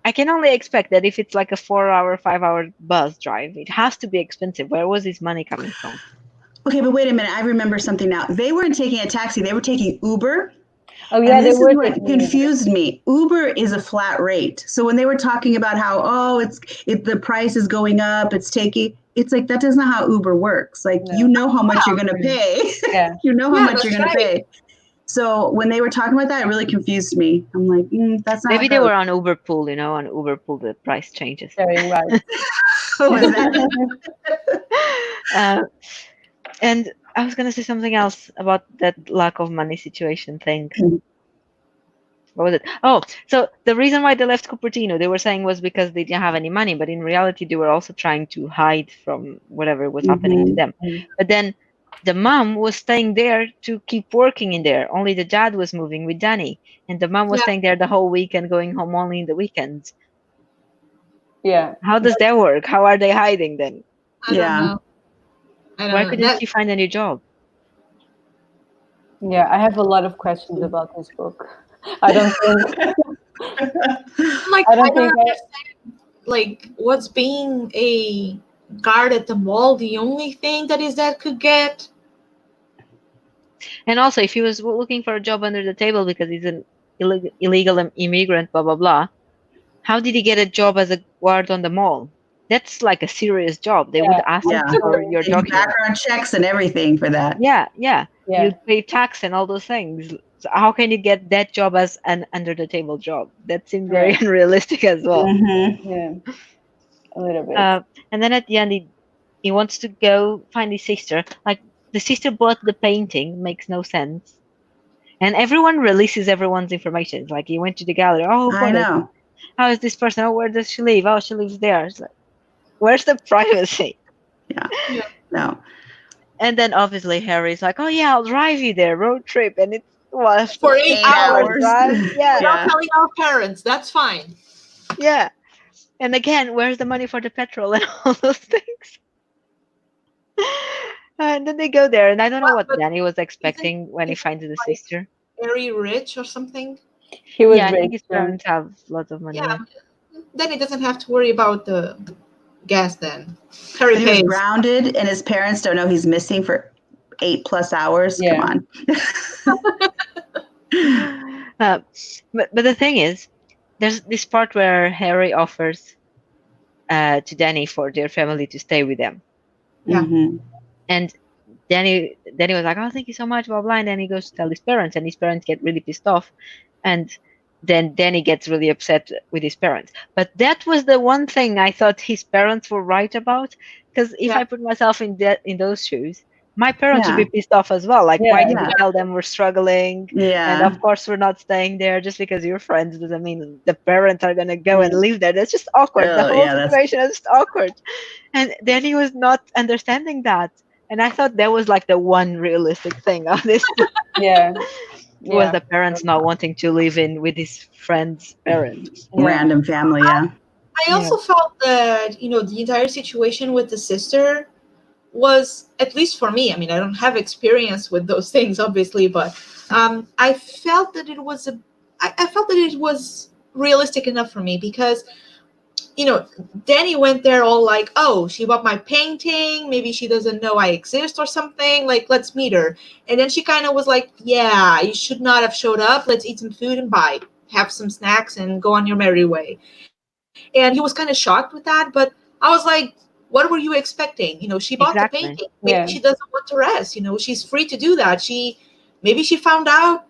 I can only expect that if it's like a 4-hour, 5-hour bus drive, it has to be expensive. Where was his money coming from? Okay, but wait a minute. I remember something now. They weren't taking a taxi. They were taking Uber. Oh yeah, And they this is were what taking Uber. confused me. Uber is a flat rate. So when they were talking about how, the price is going up, it's like, that is not how Uber works. Like, No. you know how much you're going to pay. Yeah. You know how Yeah, much you're that's going to pay. So when they were talking about that, it really confused me. I'm like, that's not Maybe how they it were on Uber Pool, on Uber Pool the price changes. Sharing rights. What was that? And I was gonna say something else about that lack of money situation thing. What was it? Oh, so the reason why they left Cupertino, they were saying was because they didn't have any money, but in reality, they were also trying to hide from whatever was happening to them. But then the mom was staying there to keep working in there. Only the dad was moving with Danny, and the mom was Yeah. staying there the whole week and going home only in the weekends. Yeah. How does that work? How are they hiding then? I don't know. Why couldn't she find a new job? Yeah, I have a lot of questions about this book. I don't think. Like, I I don't don't think. understand. Like, what's being a guard at the mall the only thing that could get? And also, if he was looking for a job under the table because he's an illegal immigrant, blah blah blah, how did he get a job as a guard on the mall? That's like a serious job. They would ask Yeah. for your They do documents. background checks and everything for that. Yeah. Yeah. You'd pay tax and all those things. So how can you get that job as an under the table job? That seemed very unrealistic as well. Yeah, a little bit. And then at the end, he wants to go find his sister. Like the sister bought the painting, makes no sense. And everyone releases everyone's information. It's like he went to the gallery. Oh, I know. how is this person? Oh, where does she live? Oh, she lives there. It's like, where's the privacy? Yeah. No. And then obviously Harry's like, oh yeah, I'll drive you there, road trip, and it was For 8 hours. drive. Yeah, Without telling our parents, that's fine. yeah. And again, where's the money for the petrol and all those things? And then they go there, and I don't know what Danny was expecting when he finds the sister. Very rich or something. He was I rich. think his parents have lots of money. Yeah. Then he doesn't have to worry about the gas then. Harry He was pays. grounded, and his parents don't know he's missing for 8+ hours. Yeah. Come on. But the thing is, there's this part where Harry offers to Danny for their family to stay with them. Yeah. And Danny was like, oh, thank you so much, blah, blah. And then he goes to tell his parents, and his parents get really pissed off. And then Danny gets really upset with his parents. But that was the one thing I thought his parents were right about. Because if I put myself in those shoes, my parents would be pissed off as well. Like, why did you tell them we're struggling? Yeah. And of course, we're not staying there just because you're friends doesn't mean the parents are going to go and live there. That's just awkward. The whole situation is just awkward. And Danny was not understanding that. And I thought that was like the one realistic thing of this. Was the parents not wanting to live in with his friend's parents. Random family, I also felt that, the entire situation with the sister was, at least for me, I mean, I don't have experience with those things, obviously, but I felt that it was realistic enough for me because, Danny went there all like, oh, she bought my painting. Maybe she doesn't know I exist or something. Like, let's meet her. And then she kind of was like, yeah, you should not have showed up. Let's eat some food and bye. Have some snacks and go on your merry way. And he was kind of shocked with that. But I was like, what were you expecting? She bought the painting. Maybe she doesn't want to rest. She's free to do that. Maybe she found out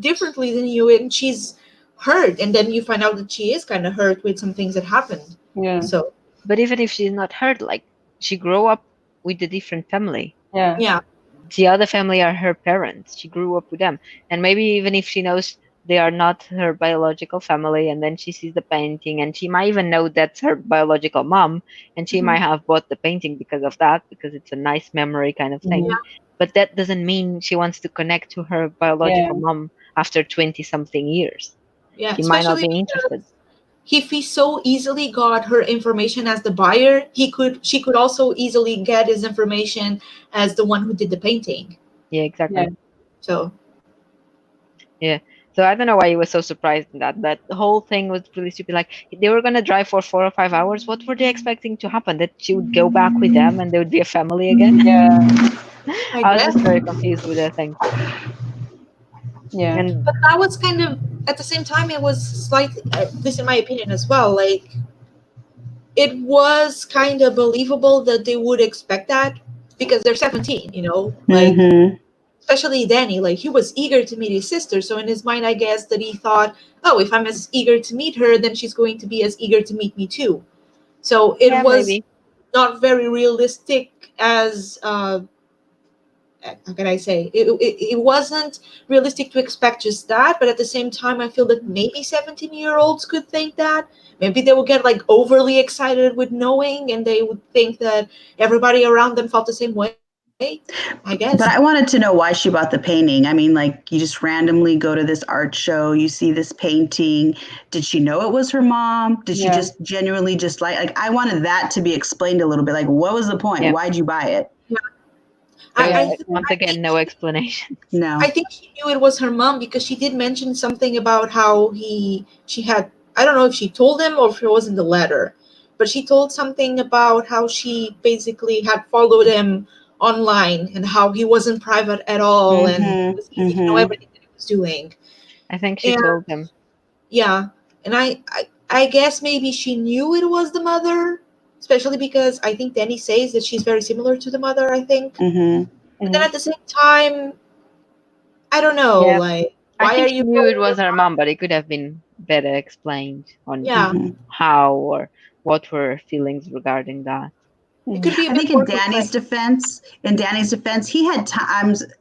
differently than you and she's hurt, and then you find out that she is kind of hurt with some things that happened. So, but even if she's not hurt, like she grew up with a different family. Yeah. The other family are her parents. She grew up with them, and maybe even if she knows they are not her biological family, and then she sees the painting, and she might even know that's her biological mom, and she might have bought the painting because of that, because it's a nice memory kind of thing. But that doesn't mean she wants to connect to her biological mom after 20 something years. Yeah, She might not especially be interested. if he so easily got her information as the buyer, she could also easily get his information as the one who did the painting. Yeah, exactly. Yeah. So So I don't know why he was so surprised in that. That whole thing was really stupid. Like, they were gonna drive for 4 or 5 hours. What were they expecting to happen? That she would go back with them and they would be a family again? Yeah. I was just very confused with that thing. Yeah. And but that was kind of, at the same time, it was slightly, this in my opinion as well, like it was kind of believable that they would expect that because they're 17, like especially Danny, like he was eager to meet his sister. So in his mind, I guess that he thought, oh, if I'm as eager to meet her, then she's going to be as eager to meet me too. So it was maybe. not very realistic as how can I say, it wasn't realistic to expect just that, but at the same time I feel that maybe 17-year-olds could think that maybe they would get like overly excited with knowing, and they would think that everybody around them felt the same way, I guess. But I wanted to know why she bought the painting. I mean, like, you just randomly go to this art show, you see this painting. Did she know it was her mom? Did she just genuinely just like I wanted that to be explained a little bit. Like, what was the point? Yeah. Why'd you buy it? Once again, no explanation. No. I think she knew it was her mom because she did mention something about how she had, I don't know if she told him or if it was in the letter, but she told something about how she basically had followed him online and how he wasn't private at all and it was easy to know everything that he was doing. I think she told him. Yeah. And I guess maybe she knew it was the mother, especially because I think Danny says that she's very similar to the mother, I think. But then at the same time, I don't know, like, why I think are she you knew it was her mom, but it could have been better explained on how or what were her feelings regarding that. It could be a I bit think in more Danny's complex. defense,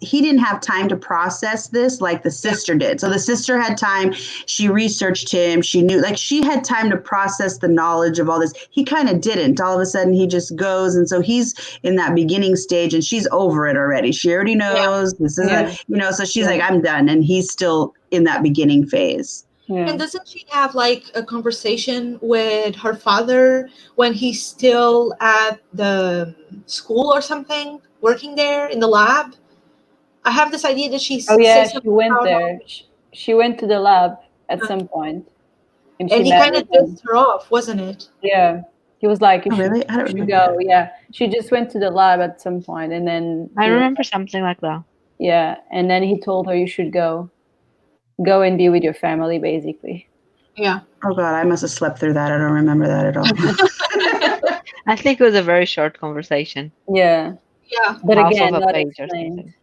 he didn't have time to process this like the sister did. So the sister had time. She researched him. She knew, like, she had time to process the knowledge of all this. He kind of didn't. All of a sudden, he just goes, and so he's in that beginning stage, and she's over it already. She already knows this is, so she's like, I'm done, and he's still in that beginning phase. Yeah. And doesn't she have like a conversation with her father when he's still at the school or something, working there in the lab? I have this idea that she says she went there. She went to the lab at some point. And he kind of pissed her off, wasn't it? Yeah. He was like, you should go. Yeah. She just went to the lab at some point, and then I remember something like that. Yeah. And then he told her you should go and be with your family, basically. Yeah. Oh God, I must have slept through that. I don't remember that at all. I think it was a very short conversation. Yeah. Yeah. But Half again, of a not page or explained.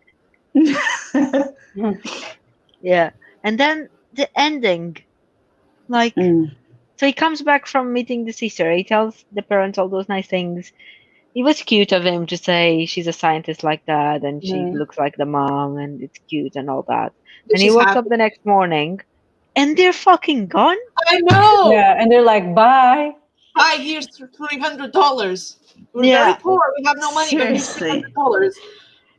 Yeah. And then the ending. Like, so he comes back from meeting the sister. He tells the parents all those nice things. It was cute of him to say she's a scientist like that and she looks like the mom and it's cute and all that. And he wakes up the next morning and they're fucking gone. I know. Yeah, and they're like, bye. Hi, here's $300. We're very poor. We have no money. Seriously. $300.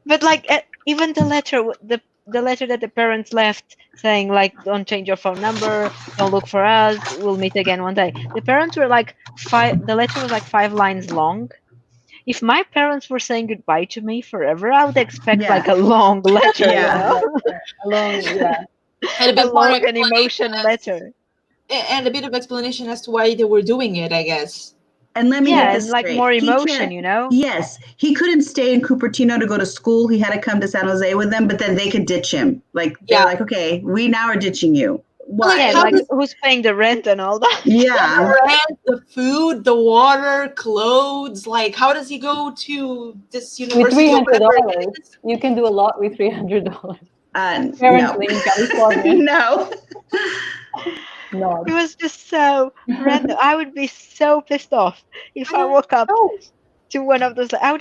But like, even the letter, the letter that the parents left saying like, don't change your phone number, don't look for us, we'll meet again one day. The parents were like the letter was like 5 lines long. If my parents were saying goodbye to me forever, I would expect like a long letter, A long, And a bit more an emotion letter. And a bit of explanation as to why they were doing it, I guess. And let me get this and like straight. more emotion, Yes, he couldn't stay in Cupertino to go to school. He had to come to San Jose with them, but then they could ditch him. Like they're like, okay, we now are ditching you. Why? Yeah, like who's paying the rent and all that? Yeah, the rent, the food, the water, clothes. Like, how does he go to this university? With $300, you can do a lot with $300. Apparently, in California. No. No. It was just so random. I would be so pissed off if I woke up to one of those. I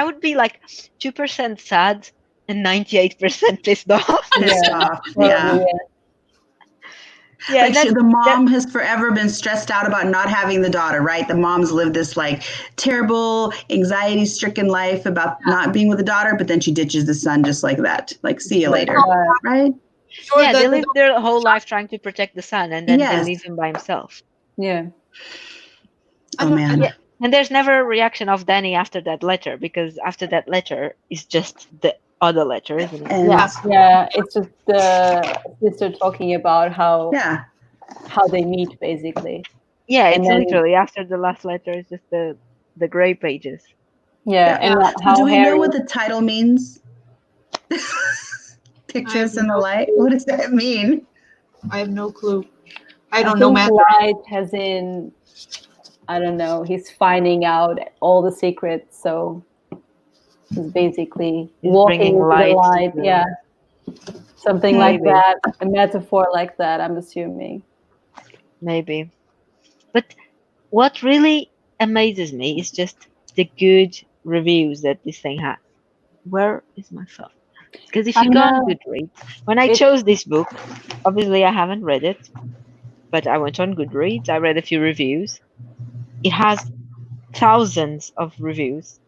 would be like 2% sad and 98% pissed off. Pissed off. Yeah. Yeah, Like the mom has forever been stressed out about not having the daughter, right? The mom's lived this like terrible, anxiety-stricken life about not being with the daughter, but then she ditches the son just like that. Like, see you later, right? Sure yeah, that they the live their whole life trying to protect the son, and then they Yes. leave him by himself. Yeah. I Oh don't- man. Yeah, and there's never a reaction of Danny after that letter, because after that letter is just the other letter, isn't it? And Yeah, Yeah, it's just the sister talking about how yeah. they meet basically. yeah, And it's then- literally after the last letter is just the gray pages. Yeah, Yeah. and So how do we Harry know what the title means? Pictures in the light. What does that mean? I have no clue. I I don't know think Mandarin. light has in, I don't know, he's finding out all the secrets, so he's basically He's walking bringing into the light to light. the- Yeah, something like Maybe. that, a metaphor like that, I'm assuming. Maybe. But what really amazes me is just the good reviews that this thing has. Where is my phone? Because if you I go on know. Goodreads, when I It- chose this book, obviously I haven't read it, but I went on Goodreads, I read a few reviews. It has thousands of reviews.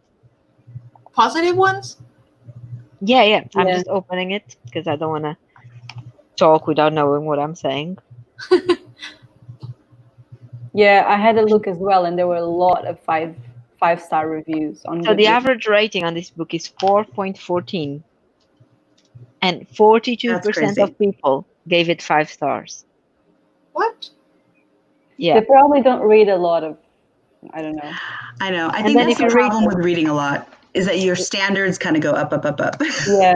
Positive ones? Yeah, I'm Yeah. just opening it because I don't want to talk without knowing what I'm saying. Yeah, I had a look as well, and there were a lot of five-star reviews on So the Goodreads. average rating on this book is 4.14, and 42% crazy. of people gave it 5 stars. What? Yeah. They probably don't read a lot of, I don't know. I know. I And think then that's if the you read problem with reading a lot is that your standards kind of go up, up, up, up. Yeah,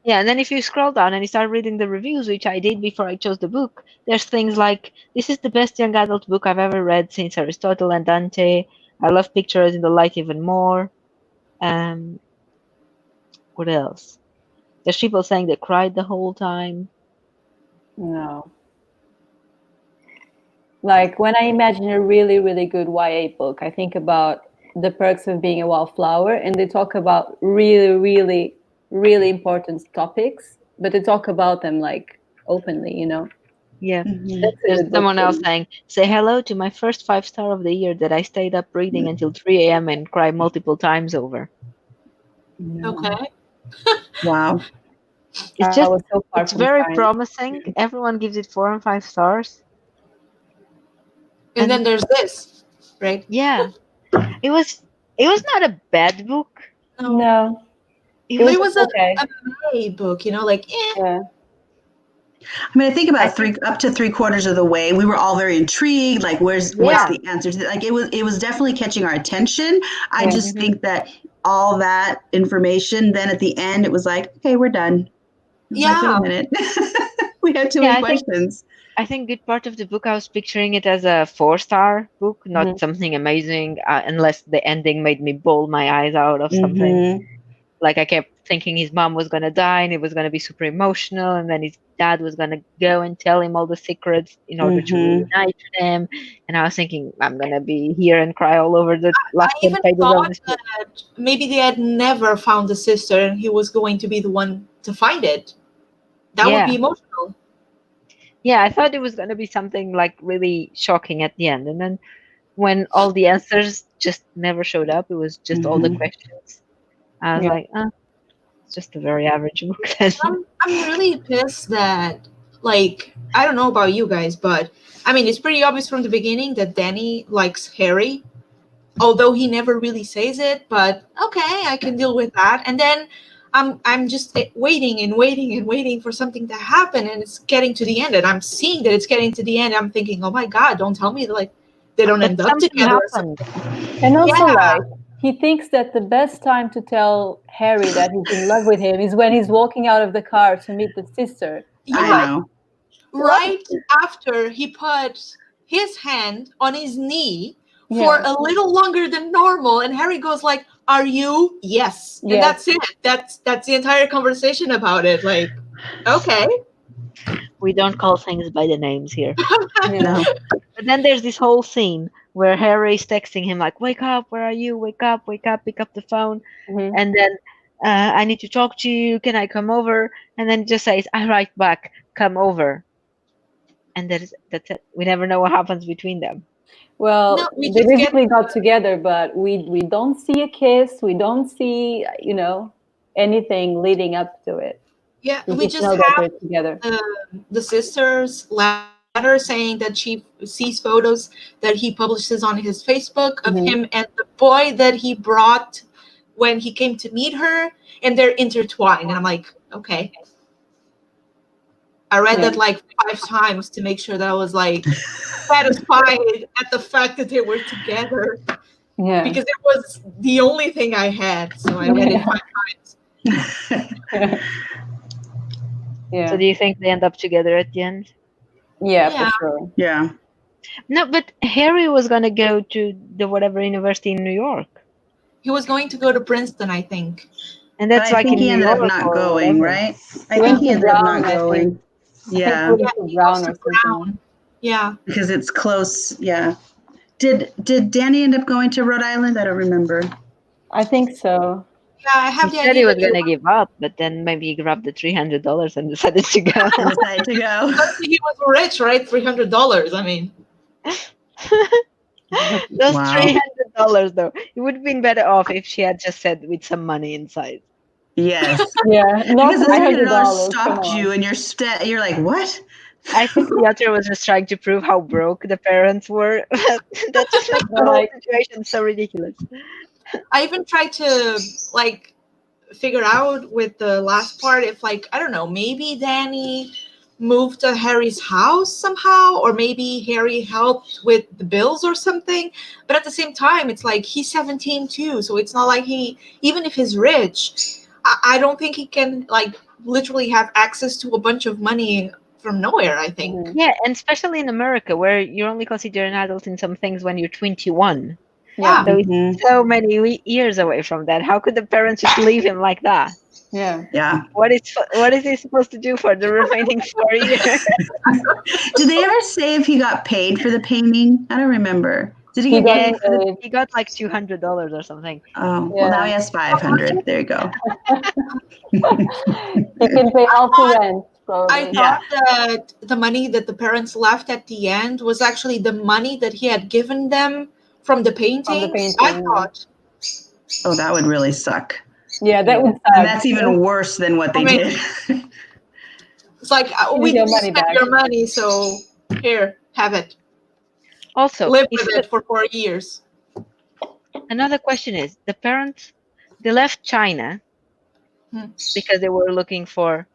Yeah, and then if you scroll down and you start reading the reviews, which I did before I chose the book, there's things like, this is the best young adult book I've ever read since Aristotle and Dante. I love Pictures in the Light even more. What else? There's people saying they cried the whole time. no. Like when I imagine a really, really good YA book, I think about The Perks of Being a Wallflower, and they talk about really, really, really important topics, but they talk about them like openly, you know. Yeah. Mhm. That's a There's good book someone for else me. saying, say hello to my first 5-star of the year that I stayed up reading until 3 a.m. and cried multiple times over. No. Okay. Wow. It's I just, was so far it's from very crying. promising. Everyone gives it 4 and 5 stars. And then And- there's this, right? Yeah. It was not a bad book. No, It But was it was okay. a May book, like, Yeah. I mean, I think about up to 3/4 of the way, we were all very intrigued. Like, what's Yeah. the answer to that? Like, it was definitely catching our attention. I Yeah. just think that all that information, then at the end, it was like, okay, we're done. It was like, wait Yeah. a minute. We had too Yeah, many I think- questions. I think good part of the book, I was picturing it as a 4-star book, not Mhm. something amazing, unless the ending made me bawl my eyes out of something. Mhm. Like I kept thinking his mom was gonna die and it was gonna be super emotional, and then his dad was gonna go and tell him all the secrets in order to reunite them. And I was thinking, I'm gonna be here and cry all over the last I 10 even pages of thought this book. that maybe they had never found the sister and he was going to be the one to find it. That would Yeah. be emotional. Yeah, I thought it was gonna be something like really shocking at the end, and then when all the answers just never showed up, it was just all the Mhm. questions. I was Yeah. like, it's just a very average book then. I'm really pissed that, like, I don't know about you guys, but I mean, it's pretty obvious from the beginning that Danny likes Harry, although he never really says it. But okay, I can deal with that. And then I'm just waiting and waiting and waiting for something to happen, and it's getting to the end, and I'm seeing that it's getting to the end. I'm thinking, oh my god, don't tell me like they don't But end up something together. Or happened. And also, Yeah. like, he thinks that the best time to tell Harry that he's in love with him is when he's walking out of the car to meet the sister. I Yeah, know. right after he put his hand on his knee for Yeah. a little longer than normal, and Harry goes like, "Are you?" Yes, and Yes. that's it. That's the entire conversation about it. Like, okay, We don't call things by the names here. Yeah. No. But then there's this whole scene where Harry's texting him like, "Wake up! Where are you? Wake up! Pick up the phone!" Mhm. And then, "I need to talk to you. Can I come over?" And then it just says, "I write back, come over." and that's it. We never know what happens between them. Well, No, we they just get basically got together, but we don't see a kiss. We don't see, anything leading up to it. We we just just know that have they're together. the sister's letter saying that she sees photos that he publishes on his Facebook of him Mhm. and the boy that he brought when he came to meet her, and they're intertwined. And I'm like, okay. I read Yeah. that like 5 times to make sure that I was like satisfied at the fact that they were together, Yeah. because it was the only thing I had. So I read it 5 times. Yeah. So do you think they end up together at the end? Yeah, Yeah. for sure. Yeah. No, but Harry was gonna go to the whatever university in New York, He was going to go to Princeton, I think. and But that's I like think in he New ended up York not or going, whatever. right? I He think went he to ended up Brown, not I going. think. Yeah, He went Yeah, to he Brown goes or to something. Brown. Yeah. because it's close. Yeah. Did Danny end up going to Rhode Island? I don't remember. I think so. Yeah, I He have the said idea he was that gonna give up, but then maybe he grabbed the $300 and decided to go. And decided to go. he was rich, right? $300. I mean, Those Wow. $300 though, it would have been better off if she had just said with some money inside. Yes. Yeah, not Because the $300 $300. Come stopped on. you and you're like, what? I think the author was just trying to prove how broke the parents were. That's just like the They're whole like, situation so ridiculous. I even tried to like figure out with the last part if like, I don't know, maybe Danny moved to Harry's house somehow, or maybe Harry helped with the bills or something. But at the same time, it's like he's 17 too, so it's not like even if he's rich, I don't think he can like literally have access to a bunch of money from nowhere, I think. mhm. Yeah, and especially in America, where you're only considered an adult in some things when you're 21. Yeah, So Mhm. it's so many years away from that. How could the parents just leave him like that? yeah. Yeah. What is he supposed to do for the remaining 4 years? Did they ever say if he got paid for the painting? I don't remember. Did he He get got paid? paid. He got like $200 or something. Oh, well, now Yeah. he has 500. There you go. He can pay half the rent, I probably. thought that the money that the parents left at the end was actually the money that he had given them from the paintings. I painting. thought. Oh, that would really suck. Yeah, that would And suck. that's even worse than what they I mean, did. It's like we your didn't money spend back. your money, so here, have it. Also, Live if with it for 4 years. another question is the parents, they left China Hmm. because they were looking for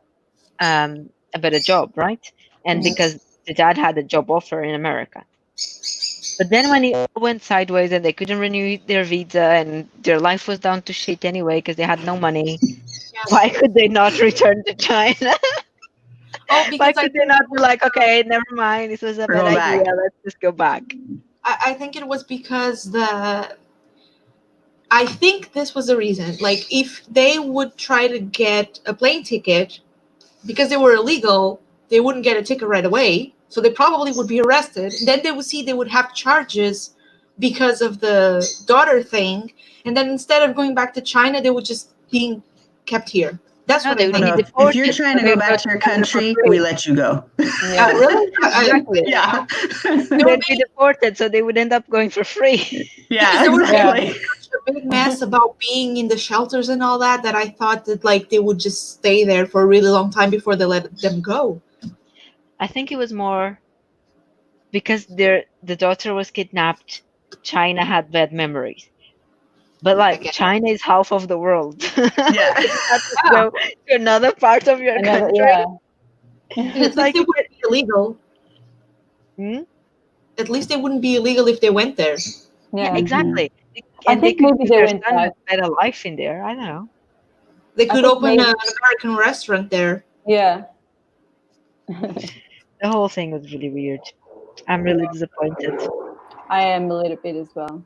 a better job, right? And because the dad had a job offer in America. But then when it went sideways and they couldn't renew their visa and their life was down to shit anyway because they had no money, why could they not return to China? Oh, Why because could they not be like, okay, never mind, this was a We're bad going idea, back. let's just go back. I think it was because I think this was the reason. Like, if they would try to get a plane ticket because they were illegal, they wouldn't get a ticket right away. So they probably would be arrested. Then they would see they would have charges because of the daughter thing. And then instead of going back to China, they would just being kept here. That's No, what they I would think. be No, if deported. you're trying to so they go would back to your China for country, free. we let you go. Yeah. Really? Exactly. Yeah. They would be deported, so they would end up going for free. Yeah, There was exactly. such a big mess about being in the shelters and all that I thought that like they would just stay there for a really long time before they let them go. I think it was more because the daughter was kidnapped. China had bad memories, but like Okay. China is half of the world. Yeah. You have to go to another part of your Another, country. yeah. And at least Like they you wouldn't be illegal. Hmm? At least they wouldn't be illegal if they went there. Yeah, Yeah. exactly. I And they think could maybe give they their went son back. a better life in there. I don't know. They could think open maybe- an American restaurant there. Yeah. The whole thing was really weird. I'm really disappointed. I am a little bit as well.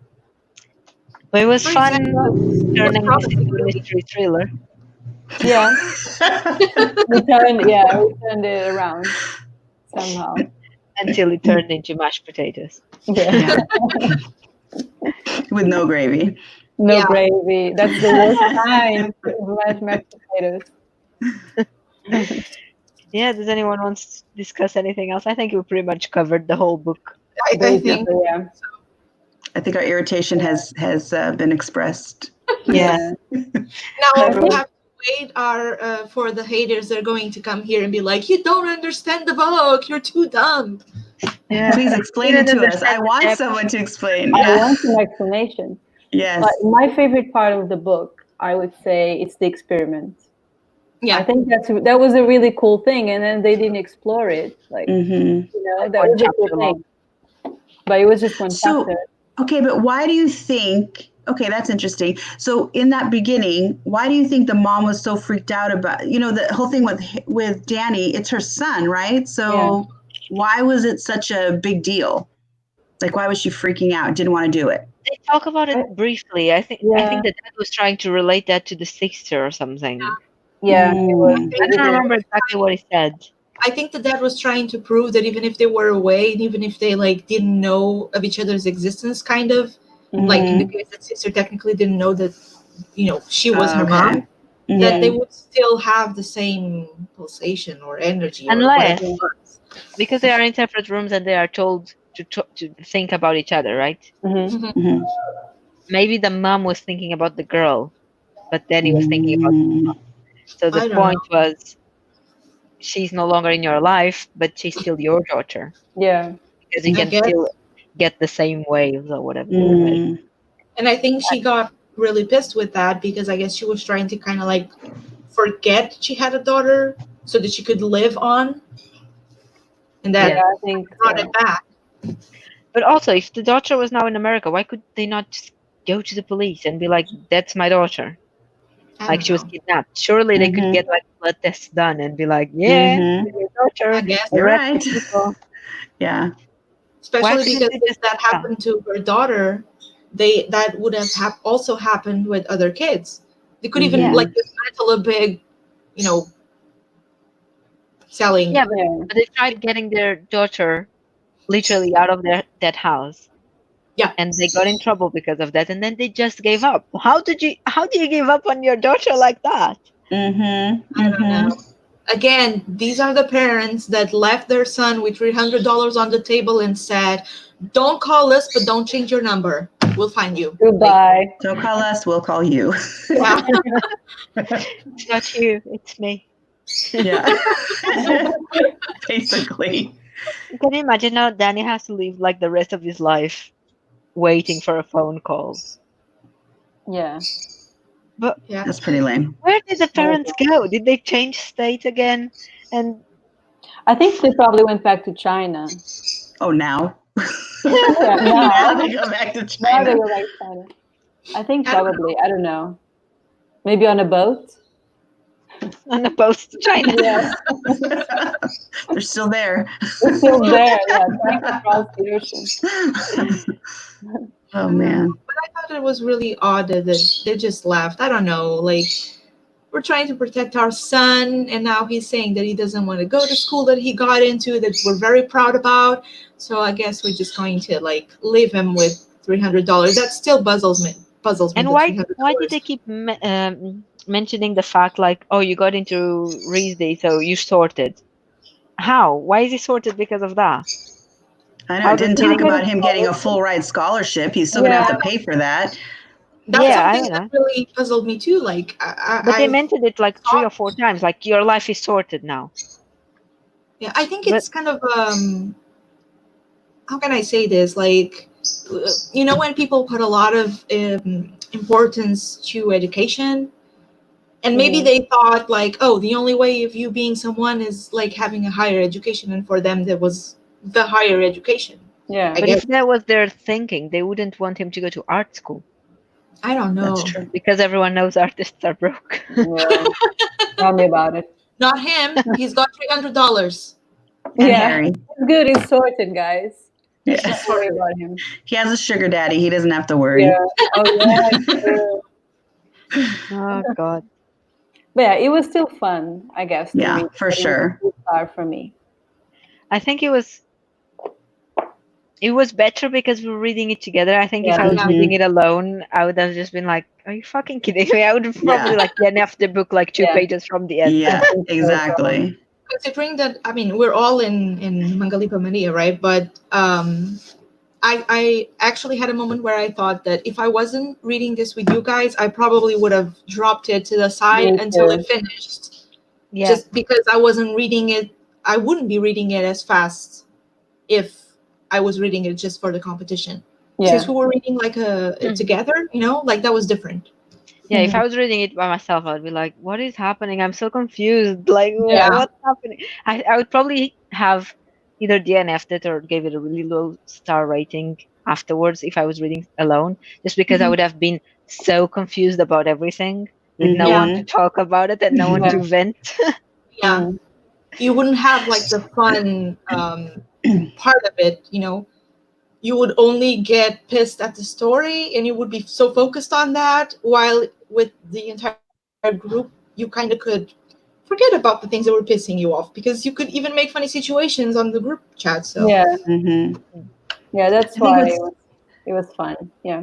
But it was For fun example, turning what's this wrong into a with mystery thriller. Yeah. we turned it around somehow. Until it turned into mashed potatoes. Yeah. With no gravy. No Yeah. gravy. That's the worst kind of mashed potatoes. Yeah, does anyone want to discuss anything else? I think we pretty much covered the whole book. I think Basically, yeah. I think our irritation has been expressed. Yeah. now we have to wait for the haters that are going to come here and be like, you don't understand the book, you're too dumb. Yeah. Please explain You it don't to us. I understand the want depth. someone to explain. I Yeah. want some explanation. Yes. But my favorite part of the book, I would say, it's the experiment. Yeah. I think that was a really cool thing, and then they didn't explore it. Like, Mm-hmm. that One was a cool chapter long. thing. But it was just one So, chapter. okay, but why do you think? Okay, that's interesting. So, in that beginning, why do you think the mom was so freaked out about? The whole thing with Danny. It's her son, right? So, why was it such a big deal? Like, why was she freaking out? Didn't want to do it. They talk about it briefly. I think Yeah. the dad was trying to relate that to the sister or something. Yeah, it was. I don't remember exactly what he said. I think the dad was trying to prove that even if they were away, and even if they like didn't know of each other's existence, kind of like in the case that sister technically didn't know that she was her mom, that they would still have the same pulsation or energy or Unless, whatever it was. because they are in separate rooms and they are told to think about each other, right? Mhm. Maybe the mom was thinking about the girl, but then he was thinking about the mom. So the I don't point was, she's no longer in your life, but she's still your daughter, Yeah. because you I can guess. still get the same waves or whatever. they were saying. And I think she got really pissed with that because I guess she was trying to kind of like forget she had a daughter so that she could live on, and that Yeah, I think brought so. it back. But also, if the daughter was now in America, why could they not just go to the police and be like, "That's my daughter"? I Like don't she was know. kidnapped. Surely they could get like blood tests done and be like, "Yeah, it's your daughter." I guess. You're arrest right. the people. Yeah. Especially couldn't because they if just- that happened to her daughter, that would have also happened with other kids. They could even Yeah. like dismantle a big, selling. Yeah, but they tried getting their daughter literally out of that house. Yeah. And they got in trouble because of that, and then they just gave up. How do you give up on your daughter like that? I don't know. Again, these are the parents that left their son with $300 on the table and said, "Don't call us, but don't change your number. We'll find you." Goodbye. Don't call us, we'll call you. Yeah. It's not you, it's me. Yeah. Basically. Can you imagine now Danny has to live like the rest of his life waiting for a phone call? Yeah. But Yeah. That's pretty lame. where did the parents go? Did they change state again? And I think they probably went back to China. Oh, now? Yeah, Now now. they go back to Now they China. go back to China. I think I don't probably. I don't know. Maybe on a boat. on the post to China. Yeah, They're still there. they're still there. Yeah, trying to cross the ocean. Oh, man. But I thought it was really odd that they just left. I don't know. Like, we're trying to protect our son, and now he's saying that he doesn't want to go to school that he got into that we're very proud about. So I guess we're just going to like leave him with $300. That still puzzles me. And the why $300. did they keep mentioning the fact like, oh, you got into RISD, so you sorted? How? Why is he sorted because of that? I know. How It didn't does talk he- about him getting a full ride scholarship. He's still going to have to pay for that. That's Yeah, I something don't that really puzzled me too. Like, But they I mentioned it like 3 or 4 times, like your life is sorted now. yeah, I think it's kind of how can I say this? Like, when people put a lot of importance to education, and maybe they thought like, oh, the only way of you being someone is like having a higher education, and for them that was the higher education. Yeah. But if that was their thinking, they wouldn't want him to go to art school I don't know. That's true. because everyone knows artists are broke. Yeah. Tell me about it. Not him. He's got $300. And Yeah. Harry. It's good. He's sorted, guys. Yeah. Don't worry about him. He has a sugar daddy. He doesn't have to worry. Yeah. Oh yeah. True. Oh God. But yeah, it was still fun, I guess. To Yeah, read, for but it was sure. too far for me. I think it was better because we were reading it together. I think if I was Yeah. reading it alone, I would have just been like, "Are you fucking kidding me?" I would have probably like DNF'd the book like 2 Yeah. pages from the end. Yeah, exactly. considering that, I mean, we're all in Mangalipa Mania, right? But I actually had a moment where I thought that if I wasn't reading this with you guys, I probably would have dropped it to the side Me until too. it finished. Yeah. Just because I wasn't reading it, I wouldn't be reading it as fast if I was reading it just for the competition. Yeah. Since we were reading like together, like that was different. Yeah, if I was reading it by myself, I'd be like, "What is happening? I'm so confused. Like, Yeah. what's happening?" I would probably have either DNF'd it or gave it a really low star rating afterwards if I was reading alone, just because I Mhm. would have been so confused about everything with no Mhm. one to talk about it and no one to vent. Yeah. Mm. You wouldn't have like the fun part of it, You would only get pissed at the story and you would be so focused on that, while with the entire group, you kind of could forget about the things that were pissing you off because you could even make funny situations on the group chat. So Yeah. Mhm. Yeah. That's I think why it's it was fun. Yeah.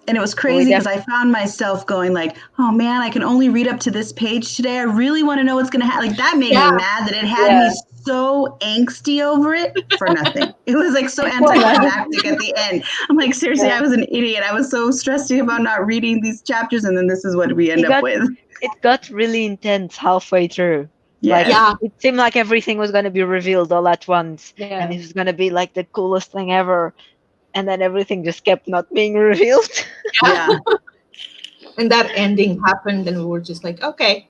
And it was We crazy def- because I found myself going like, "Oh man, I can only read up to this page today. I really want to know what's going to happen." Like that made Yeah. me mad that it had me so angsty over it for nothing. It was like so anticlimactic at the end. I'm like, seriously, I was an idiot. I was so stressing about not reading these chapters, and then this is what we end It up got- with. it got really intense halfway through. Like, Yeah. Yeah. it seemed like everything was going to be revealed all at once, Yeah. and it was going to be like the coolest thing ever. And then everything just kept not being revealed. Yeah. And that ending happened and we were just like, okay,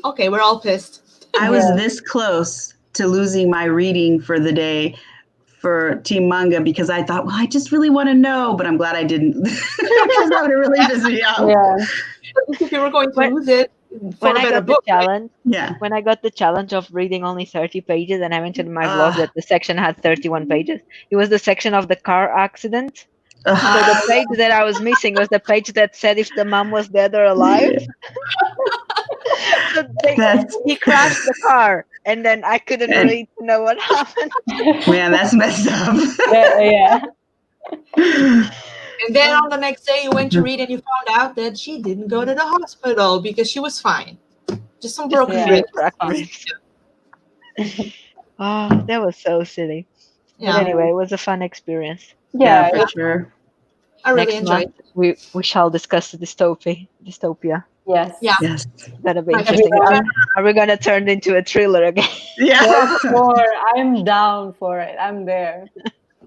we're all pissed. I was Yeah. this close to losing my reading for the day for Team Manga because I thought, well, I just really want to know, but I'm glad I didn't because that would have really pissed me off. Yeah. If you were going to When- lose it for When a I better got the book, right? challenge, Yeah. when I got the challenge of reading only 30 pages, and I mentioned in my vlog that the section had 31 pages, it was the section of the car accident. So Ugh. the page that I was missing was the page that said if the mom was dead or alive. So That's he crashed the car, and then I couldn't And- read to know what happened. Man, that's messed up. Yeah. And then on the next day, you went to read and you found out that she didn't go to the hospital because she was fine. Just some broken Yeah. ribs. Cracked ribs. Oh, that was so silly. But Yeah, anyway, it was a fun experience. Yeah. for sure. I really Next enjoyed month, we shall discuss dystopia. Yes. Yeah. Yes. That'll be My interesting. favorite. Are we gonna turn it into a thriller again? Yeah. More. I'm down for it. I'm there.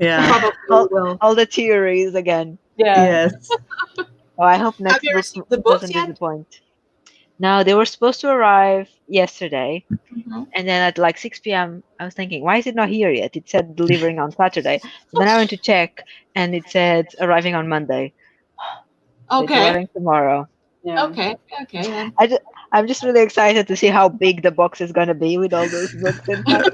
Yeah. Probably All- will. All the theories again. Yeah. Yes. Oh, I hope next you book received the books doesn't yet? disappoint. No, they were supposed to arrive yesterday, Mhm. and then at like 6 p.m. I was thinking, why is it not here yet? It said delivering on Saturday. So then I went to check, and it said arriving on Monday. So it's Okay. arriving tomorrow. Yeah. Okay. Then. I'm just really excited to see how big the box is gonna be with all those books inside,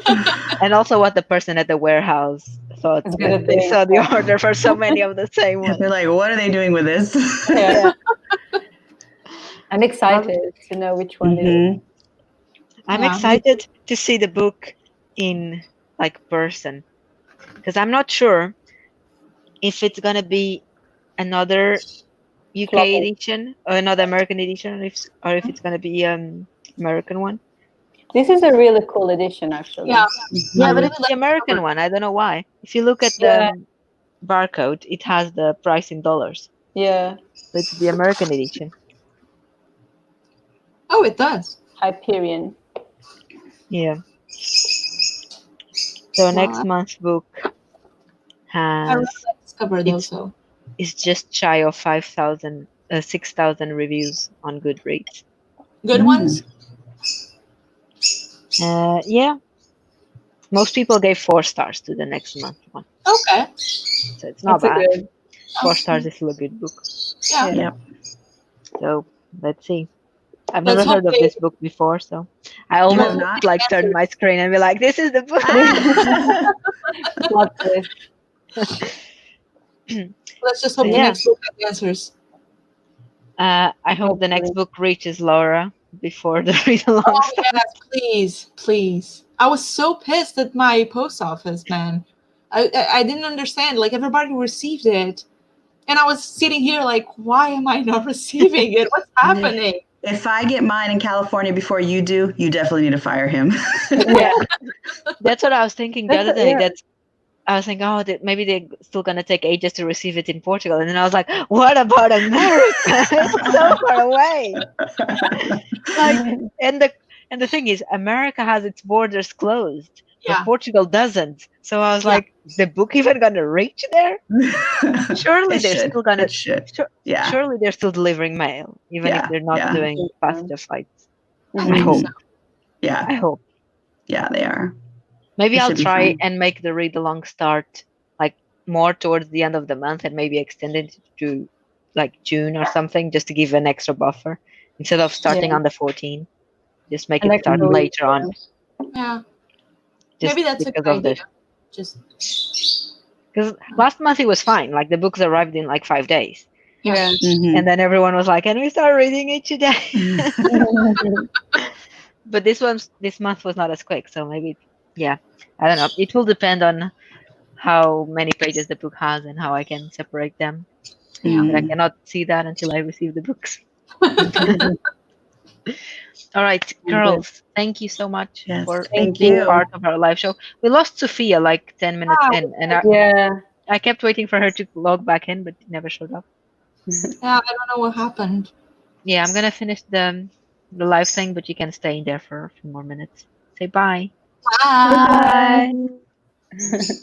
and also what the person at the warehouse thought It's when gonna they be- saw the order for so many of the same ones. They're like, what are they doing with this? Yeah. I'm excited to know which one it is. Mhm. I'm Yeah, me excited to see the book in like person, because I'm not sure if it's gonna be another UK Floppy. edition or another American edition, or if it's gonna be American one. This is a really cool edition, actually. Yeah. Yeah, I but really it's like the American one. I don't know why. If you look at the Yeah. barcode, it has the price in dollars. Yeah. So it's the American edition. Oh, it does. Hyperion. Yeah. So next Wow. month's book I has really like this cover though. It's- So is just shy of 6,000 reviews on Goodreads. good Mm. ones. Yeah. Most people gave 4 stars to the next month one, Okay. so it's not That's a bad. good. 4 stars is still a good book. Yeah. Yeah. Yep. So let's see. I've Let's never heard hope of they- this book before, so I almost not? like turn my screen and be like, "This is the book." Plot twist. Let's just hope the Yeah. next book has answers. I hope the next book reaches Laura before the read along Oh starts. yes, please. I was so pissed at my post office, man. I didn't understand. Like everybody received it, and I was sitting here like, why am I not receiving it? What's happening? If I get mine in California before you do, you definitely need to fire him. Yeah. That's what I was thinking the other day. Yeah. I was thinking, maybe they're still gonna take ages to receive it in Portugal, and then I was like, what about America? It's so far away. Like, and the thing is, America has its borders closed, but Yeah. Portugal doesn't. So I was Yeah. like, is the book even gonna reach there? Surely It they're should. still gonna. It should. Yeah. Surely they're still delivering mail, even if Yeah, they're not yeah. doing passenger flights. I I think hope. so. Yeah. I hope. Yeah, they are. Maybe It I'll should be try fine. and make the read along start like more towards the end of the month and maybe extend it to like June or something, just to give an extra buffer instead of starting Yeah. on the 14th. Just make An it start extra week, later on, Yeah. just Maybe that's a because good of this. idea. Just Because last month it was fine. Like the books arrived in like 5 days, Yeah. Mhm. and then everyone was like, "Can we start reading it today?" But this month was not as quick, so maybe I don't know. It will depend on how many pages the book has and how I can separate them. Yeah. But I cannot see that until I receive the books. All right, girls, thank you so much Yes, for thank being you. part of our live show. We lost Sophia like 10 minutes Ah, in, and Yeah. I kept waiting for her to log back in, but it never showed up. Yeah, I don't know what happened. Yeah, I'm gonna finish the live thing, but you can stay in there for a few more minutes. Say bye. Bye. Bye.